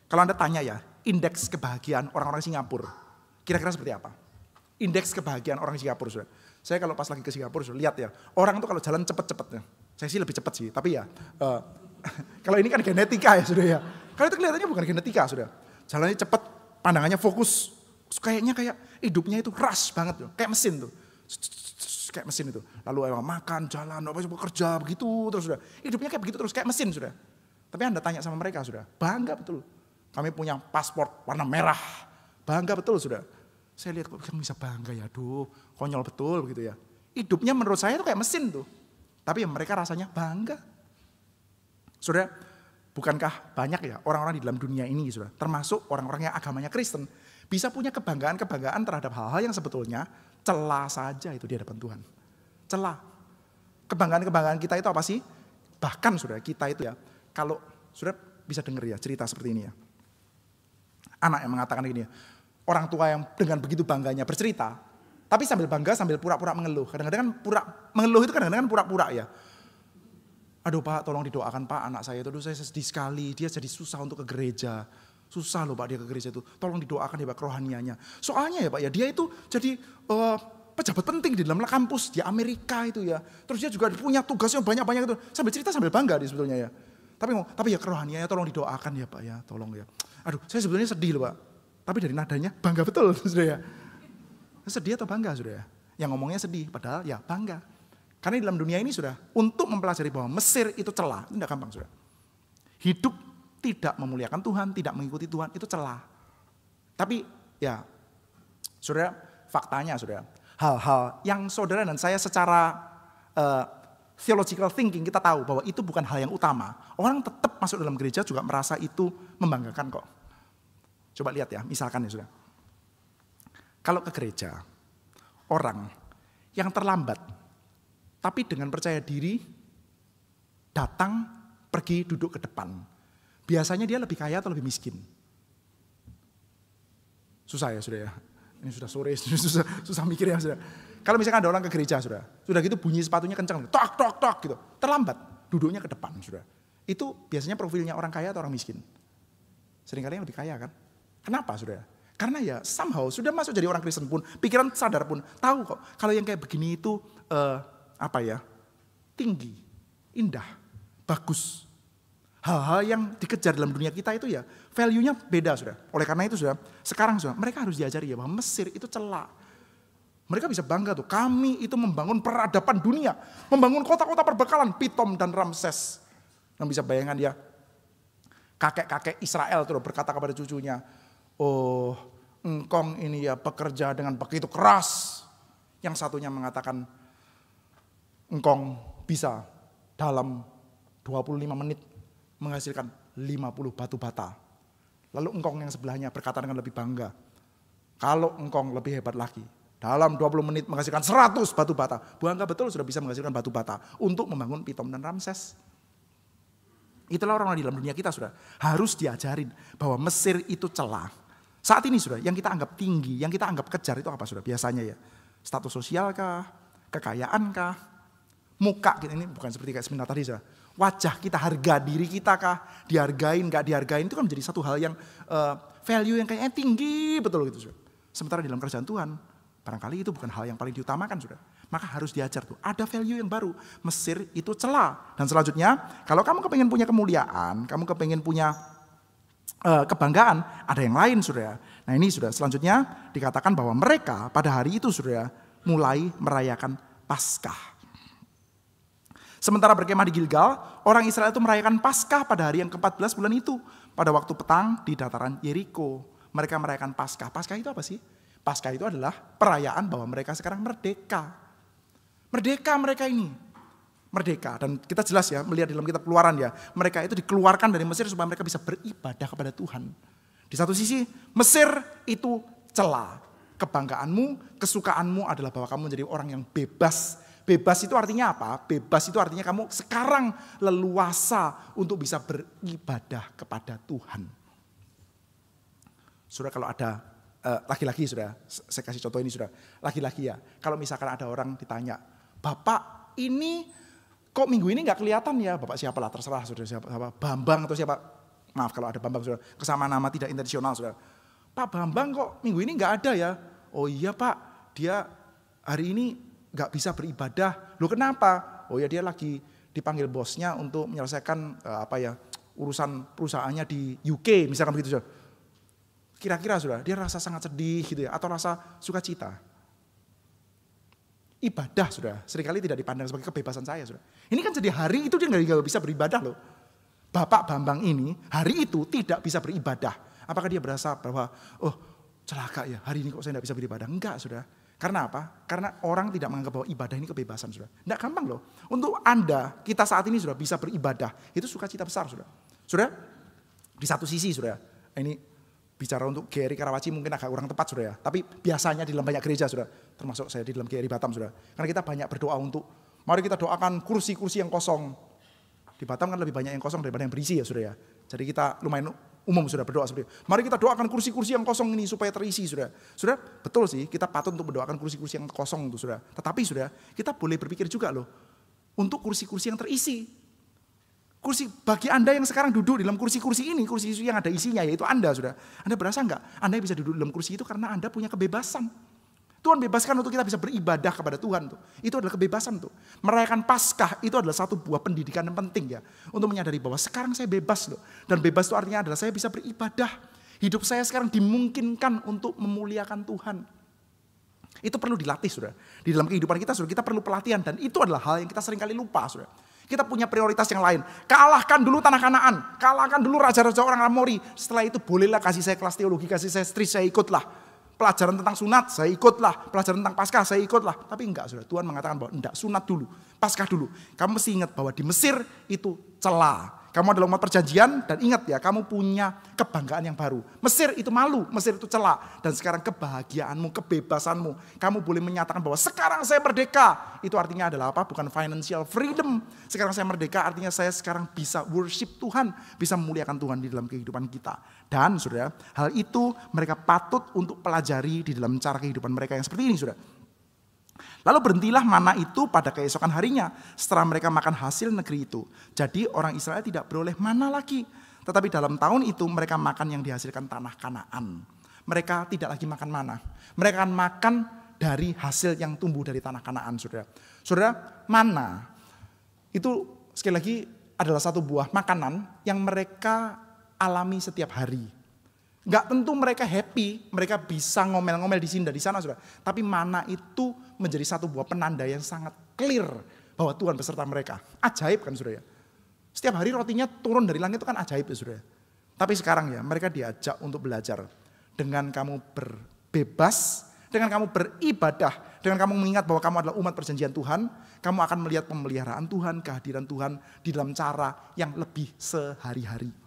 Kalau Anda tanya ya, indeks kebahagiaan orang-orang Singapura, kira-kira seperti apa? Indeks kebahagiaan orang Singapura sudah. Saya kalau pas lagi ke Singapura sudah lihat ya, orang tuh kalau jalan cepet-cepetnya. Saya sih lebih cepat sih, tapi ya kalau ini kan genetika ya sudah ya. Kalau itu kelihatannya bukan genetika sudah. Jalannya cepat, pandangannya fokus. Kayaknya kayak hidupnya itu rush banget tuh, kayak mesin tuh. Kayak mesin itu. Lalu emang makan, jalan, bekerja begitu terus sudah. Hidupnya kayak begitu terus, kayak mesin sudah. Tapi Anda tanya sama mereka sudah, bangga betul. Kami punya paspor warna merah, bangga betul sudah. Saya lihat kok bisa bangga ya, aduh konyol betul begitu ya. Hidupnya menurut saya itu kayak mesin tuh. Tapi mereka rasanya bangga. Saudara, bukankah banyak ya orang-orang di dalam dunia ini, saudara, termasuk orang-orang yang agamanya Kristen, bisa punya kebanggaan-kebanggaan terhadap hal-hal yang sebetulnya celah saja itu di hadapan Tuhan. Celah. Kebanggaan-kebanggaan kita itu apa sih? Bahkan saudara, kita itu ya, kalau saudara bisa dengar ya cerita seperti ini ya. Anak yang mengatakan gini ya, orang tua yang dengan begitu bangganya bercerita, tapi sambil bangga sambil pura-pura mengeluh. Kadang-kadang kan mengeluh itu kadang-kadang pura-pura ya. Aduh Pak, tolong didoakan Pak, anak saya itu, aduh saya sedih sekali, dia jadi susah untuk ke gereja. Susah loh Pak dia ke gereja itu, tolong didoakan ya Pak kerohaniannya. Soalnya ya Pak ya, dia itu jadi pejabat penting di dalam kampus di Amerika itu ya. Terus dia juga punya tugasnya banyak-banyak itu. Sambil cerita sambil bangga dia sebetulnya ya. Tapi ya kerohaniannya tolong didoakan ya Pak ya, tolong ya. Aduh saya sebetulnya sedih loh Pak, tapi dari nadanya bangga betul sudah ya. Sedih atau bangga sudah ya? Yang ngomongnya sedih, padahal ya bangga. Karena di dalam dunia ini sudah, untuk mempelajari bahwa Mesir itu celah, itu tidak gampang sudah. Hidup tidak memuliakan Tuhan, tidak mengikuti Tuhan, itu celah. Tapi ya, saudara, faktanya saudara, hal-hal yang saudara dan saya secara theological thinking kita tahu bahwa itu bukan hal yang utama. Orang tetap masuk dalam gereja juga merasa itu membanggakan kok. Coba lihat ya, misalkan ya saudara. Kalau ke gereja, orang yang terlambat, tapi dengan percaya diri, datang, pergi, duduk ke depan. Biasanya dia lebih kaya atau lebih miskin? Susah ya sudah ya. Ini sudah sore, susah mikir ya sudah. Kalau misalkan ada orang ke gereja sudah gitu bunyi sepatunya kencang, tok tok tok gitu. Terlambat, duduknya ke depan sudah. Itu biasanya profilnya orang kaya atau orang miskin? Seringkali yang lebih kaya kan? Kenapa sudah? Karena ya somehow sudah masuk jadi orang Kristen pun, pikiran sadar pun tahu kok kalau yang kayak begini itu tinggi, indah, bagus. Hal-hal yang dikejar dalam dunia kita itu ya value-nya beda sudah. Oleh karena itu sudah, sekarang sudah mereka harus diajari ya bahwa Mesir itu celah. Mereka bisa bangga tuh, kami itu membangun peradaban dunia, membangun kota-kota perbekalan, Pitom dan Ramses. Yang bisa bayangkan ya, kakek-kakek Israel tuh berkata kepada cucunya, oh engkong ini ya bekerja dengan begitu keras. Yang satunya mengatakan, engkong bisa dalam 25 menit menghasilkan 50 batu bata. Lalu engkong yang sebelahnya berkata dengan lebih bangga, kalau engkong lebih hebat lagi, dalam 20 menit menghasilkan 100 batu bata. Bangga betul sudah bisa menghasilkan batu bata untuk membangun Pitom dan Ramses. Itulah orang-orang di dalam dunia kita sudah harus diajarin bahwa Mesir itu celah. Saat ini sudah yang kita anggap tinggi, yang kita anggap kejar itu apa sudah? Biasanya ya status sosial kah, kekayaan kah, muka kita ini bukan seperti kayak seminar tadi sudah. Wajah kita, harga diri kita kah, dihargain gak dihargain itu kan menjadi satu hal yang value yang kayaknya tinggi betul gitu sudah. Sementara di dalam kerajaan Tuhan barangkali itu bukan hal yang paling diutamakan sudah. Maka harus diajar tuh, ada value yang baru. Mesir itu celah. Dan selanjutnya, kalau kamu kepengen punya kemuliaan, kamu kepengen punya kebanggaan, ada yang lain sudah. Nah ini sudah selanjutnya dikatakan bahwa mereka pada hari itu sudah mulai merayakan Paskah. Sementara berkemah di Gilgal, orang Israel itu merayakan Paskah pada hari yang ke-14 bulan itu. Pada waktu petang di dataran Yeriko. Mereka merayakan Paskah. Paskah itu apa sih? Paskah itu adalah perayaan bahwa mereka sekarang merdeka. Merdeka mereka ini. Merdeka. Dan kita jelas ya, melihat dalam kitab Keluaran ya. Mereka itu dikeluarkan dari Mesir supaya mereka bisa beribadah kepada Tuhan. Di satu sisi, Mesir itu celah. Kebanggaanmu, kesukaanmu adalah bahwa kamu menjadi orang yang bebas. Bebas itu artinya apa? Bebas itu artinya kamu sekarang leluasa untuk bisa beribadah kepada Tuhan. Sudah kalau ada laki-laki sudah, saya kasih contoh ini sudah. Laki-laki ya, kalau misalkan ada orang ditanya, Bapak ini kok minggu ini gak kelihatan ya? Bapak siapa lah, terserah sudah siapa, Bambang atau siapa. Maaf kalau ada Bambang sudah, kesamaan nama tidak intensional sudah. Pak Bambang kok minggu ini gak ada ya? Oh iya Pak, dia hari ini gak bisa beribadah. Loh kenapa? Oh ya dia lagi dipanggil bosnya untuk menyelesaikan urusan perusahaannya di UK misalkan begitu sudah. Kira-kira sudah dia rasa sangat sedih gitu ya atau rasa sukacita. Ibadah sudah seringkali tidak dipandang sebagai kebebasan saya sudah. Ini kan jadi hari itu dia nggak bisa beribadah loh. Bapak Bambang ini hari itu tidak bisa beribadah. Apakah dia berasa bahwa oh celaka ya hari ini kok saya tidak bisa beribadah? Enggak sudah. Karena apa? Karena orang tidak menganggap bahwa ibadah ini kebebasan, saudara. Tidak gampang loh. Untuk Anda, kita saat ini sudah bisa beribadah. Itu sukacita besar, saudara. Saudara, di satu sisi, saudara. Ini bicara untuk GRI Karawaci mungkin agak kurang tepat, saudara. Tapi biasanya di dalam banyak gereja, saudara. Termasuk saya di dalam GRI Batam, saudara. Karena kita banyak berdoa untuk, mari kita doakan kursi-kursi yang kosong. Di Batam kan lebih banyak yang kosong daripada yang berisi ya, saudara. Jadi kita lumayan umum sudah berdoa seperti itu. Mari kita doakan kursi-kursi yang kosong ini supaya terisi, sudah. Sudah, betul sih, kita patut untuk mendoakan kursi-kursi yang kosong itu, sudah. Tetapi sudah, kita boleh berpikir juga loh, untuk kursi-kursi yang terisi. Kursi bagi Anda yang sekarang duduk di dalam kursi-kursi ini, kursi-kursi yang ada isinya, yaitu Anda, sudah. Anda berasa enggak? Anda bisa duduk di dalam kursi itu karena Anda punya kebebasan. Tuhan bebaskan untuk kita bisa beribadah kepada Tuhan tuh. Itu adalah kebebasan tuh. Merayakan Paskah itu adalah satu buah pendidikan yang penting ya. Untuk menyadari bahwa sekarang saya bebas loh. Dan bebas itu artinya adalah saya bisa beribadah. Hidup saya sekarang dimungkinkan untuk memuliakan Tuhan. Itu perlu dilatih saudara. Di dalam kehidupan kita saudara, kita perlu pelatihan. Dan itu adalah hal yang kita seringkali lupa saudara. Kita punya prioritas yang lain. Kalahkan dulu tanah Kanaan. Kalahkan dulu raja-raja orang Amori. Setelah itu bolehlah kasih saya kelas teologi, kasih saya stris, saya ikutlah. Pelajaran tentang sunat, saya ikutlah. Pelajaran tentang Paskah, saya ikutlah. Tapi enggak, saudara. Tuhan mengatakan bahwa enggak, sunat dulu. Paskah dulu. Kamu mesti ingat bahwa di Mesir itu celah. Kamu adalah umat perjanjian dan ingat ya, kamu punya kebanggaan yang baru. Mesir itu malu, Mesir itu celah. Dan sekarang kebahagiaanmu, kebebasanmu. Kamu boleh menyatakan bahwa sekarang saya merdeka. Itu artinya adalah apa? Bukan financial freedom. Sekarang saya merdeka artinya saya sekarang bisa worship Tuhan. Bisa memuliakan Tuhan di dalam kehidupan kita. Dan saudara, hal itu mereka patut untuk pelajari di dalam cara kehidupan mereka yang seperti ini saudara. Lalu berhentilah mana itu pada keesokan harinya setelah mereka makan hasil negeri itu. Jadi orang Israel tidak beroleh mana lagi. Tetapi dalam tahun itu mereka makan yang dihasilkan tanah Kanaan. Mereka tidak lagi makan mana. Mereka akan makan dari hasil yang tumbuh dari tanah Kanaan, saudara. Saudara, mana itu sekali lagi adalah satu buah makanan yang mereka alami setiap hari. Enggak tentu mereka happy, mereka bisa ngomel-ngomel di sini dan di sana, saudara. Tapi mana itu menjadi satu buah penanda yang sangat clear bahwa Tuhan beserta mereka. Ajaib kan, saudara. Setiap hari rotinya turun dari langit itu kan ajaib ya, saudara. Tapi sekarang ya mereka diajak untuk belajar. Dengan kamu berbebas, dengan kamu beribadah, dengan kamu mengingat bahwa kamu adalah umat perjanjian Tuhan, kamu akan melihat pemeliharaan Tuhan, kehadiran Tuhan di dalam cara yang lebih sehari-hari.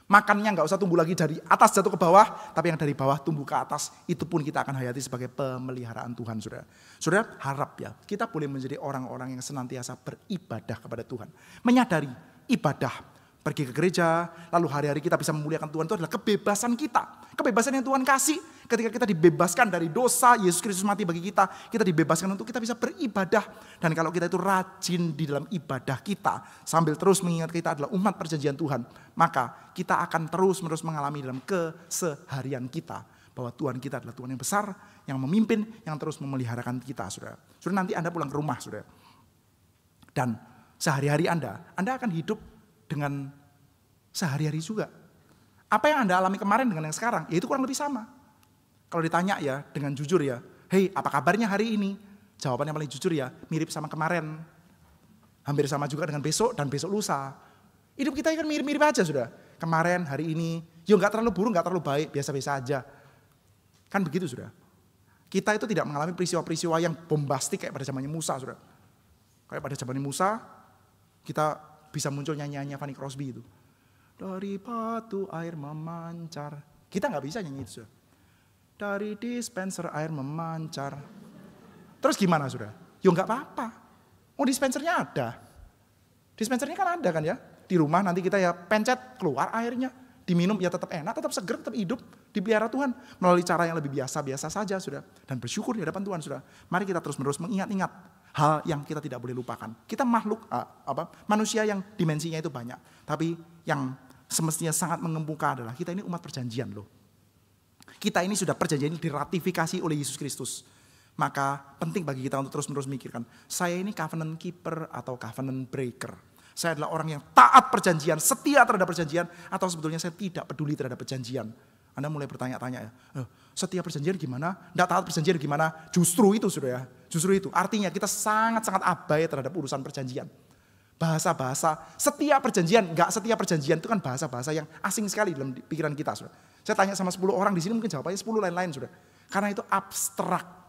Makannya nggak usah tumbuh lagi dari atas jatuh ke bawah, tapi yang dari bawah tumbuh ke atas, itu pun kita akan hayati sebagai pemeliharaan Tuhan, saudara. Saudara, harap ya, kita boleh menjadi orang-orang yang senantiasa beribadah kepada Tuhan. Menyadari ibadah, pergi ke gereja, lalu hari-hari kita bisa memuliakan Tuhan, itu adalah kebebasan kita. Kebebasan yang Tuhan kasih, ketika kita dibebaskan dari dosa, Yesus Kristus mati bagi kita dibebaskan untuk kita bisa beribadah. Dan kalau kita itu rajin di dalam ibadah kita, sambil terus mengingat kita adalah umat perjanjian Tuhan, maka kita akan terus-menerus mengalami dalam keseharian kita, bahwa Tuhan kita adalah Tuhan yang besar, yang memimpin, yang terus memeliharakan kita, saudara. Saudara, nanti Anda pulang ke rumah, saudara. Dan sehari-hari Anda akan hidup dengan sehari-hari juga. Apa yang Anda alami kemarin dengan yang sekarang, ya itu kurang lebih sama. Kalau ditanya ya, dengan jujur ya, hei apa kabarnya hari ini? Jawabannya paling jujur ya, mirip sama kemarin. Hampir sama juga dengan besok dan besok lusa. Hidup kita kan mirip-mirip aja sudah. Kemarin, hari ini, ya gak terlalu buruk, gak terlalu baik, biasa-biasa aja. Kan begitu sudah. Kita itu tidak mengalami peristiwa-peristiwa yang bombastik kayak pada zamannya Musa sudah. Kayak pada zamannya Musa, kita bisa muncul nyanyiannya Fanny Crosby itu. Dari batu air memancar. Kita gak bisa nyanyi itu sudah. Dari dispenser air memancar. Terus gimana sudah? Ya gak apa-apa. Oh dispensernya ada. Dispensernya kan ada kan ya. Di rumah nanti kita ya pencet keluar airnya. Diminum ya tetap enak, tetap seger, tetap hidup. Dipelihara Tuhan. Melalui cara yang lebih biasa-biasa saja sudah. Dan bersyukur di hadapan Tuhan sudah. Mari kita terus-menerus mengingat-ingat hal yang kita tidak boleh lupakan. Kita makhluk manusia yang dimensinya itu banyak. Tapi yang semestinya sangat mengemuka adalah kita ini umat perjanjian loh. Kita ini sudah perjanjian ini diratifikasi oleh Yesus Kristus. Maka penting bagi kita untuk terus-menerus memikirkan, saya ini covenant keeper atau covenant breaker. Saya adalah orang yang taat perjanjian, setia terhadap perjanjian, atau sebetulnya saya tidak peduli terhadap perjanjian. Anda mulai bertanya-tanya ya, setia perjanjian gimana? Tidak taat perjanjian gimana? Justru itu sudah ya, justru itu. Artinya kita sangat-sangat abai terhadap urusan perjanjian. Bahasa-bahasa setia perjanjian, enggak setia perjanjian itu kan bahasa-bahasa yang asing sekali dalam pikiran kita. Sudah. Saya tanya sama 10 orang di sini mungkin jawabannya 10 lain-lain sudah. Karena itu abstrak.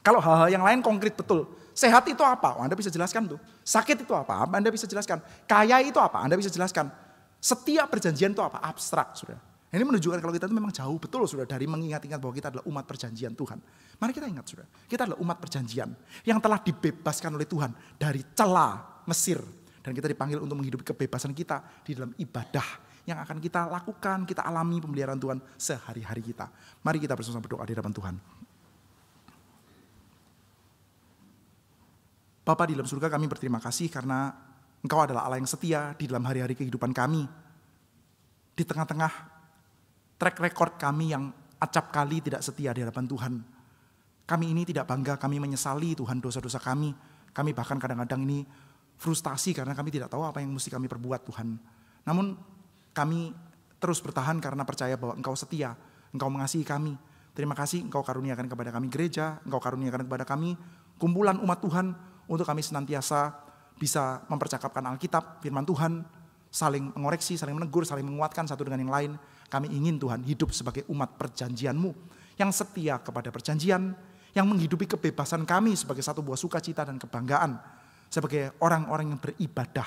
Kalau hal-hal yang lain konkret betul. Sehat itu apa? Anda bisa jelaskan tuh. Sakit itu apa? Anda bisa jelaskan. Kaya itu apa? Anda bisa jelaskan. Setiap perjanjian itu apa? Abstrak, saudara. Ini menunjukkan kalau kita itu memang jauh betul, saudara, dari mengingat-ingat bahwa kita adalah umat perjanjian Tuhan. Mari kita ingat, saudara. Kita adalah umat perjanjian yang telah dibebaskan oleh Tuhan dari celah Mesir. Dan kita dipanggil untuk menghidupi kebebasan kita di dalam ibadah yang akan kita lakukan, kita alami pemeliharaan Tuhan sehari-hari kita. Mari kita bersama berdoa di hadapan Tuhan. Bapa di dalam surga, kami berterima kasih karena Engkau adalah Allah yang setia di dalam hari-hari kehidupan kami. Di tengah-tengah track record kami yang acap kali tidak setia di hadapan Tuhan. Kami ini tidak bangga, kami menyesali Tuhan dosa-dosa kami. Kami bahkan kadang-kadang ini frustasi karena kami tidak tahu apa yang mesti kami perbuat Tuhan. Namun kami terus bertahan karena percaya bahwa Engkau setia, Engkau mengasihi kami. Terima kasih Engkau karuniakan kepada kami gereja, Engkau karuniakan kepada kami kumpulan umat Tuhan untuk kami senantiasa bisa mempercakapkan Alkitab, firman Tuhan, saling mengoreksi, saling menegur, saling menguatkan satu dengan yang lain. Kami ingin Tuhan hidup sebagai umat perjanjian-Mu yang setia kepada perjanjian, yang menghidupi kebebasan kami sebagai satu buah sukacita dan kebanggaan, sebagai orang-orang yang beribadah,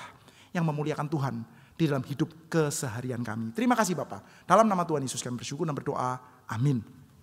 yang memuliakan Tuhan di dalam hidup keseharian kami. Terima kasih Bapak. Dalam nama Tuhan Yesus kami bersyukur dan berdoa. Amin.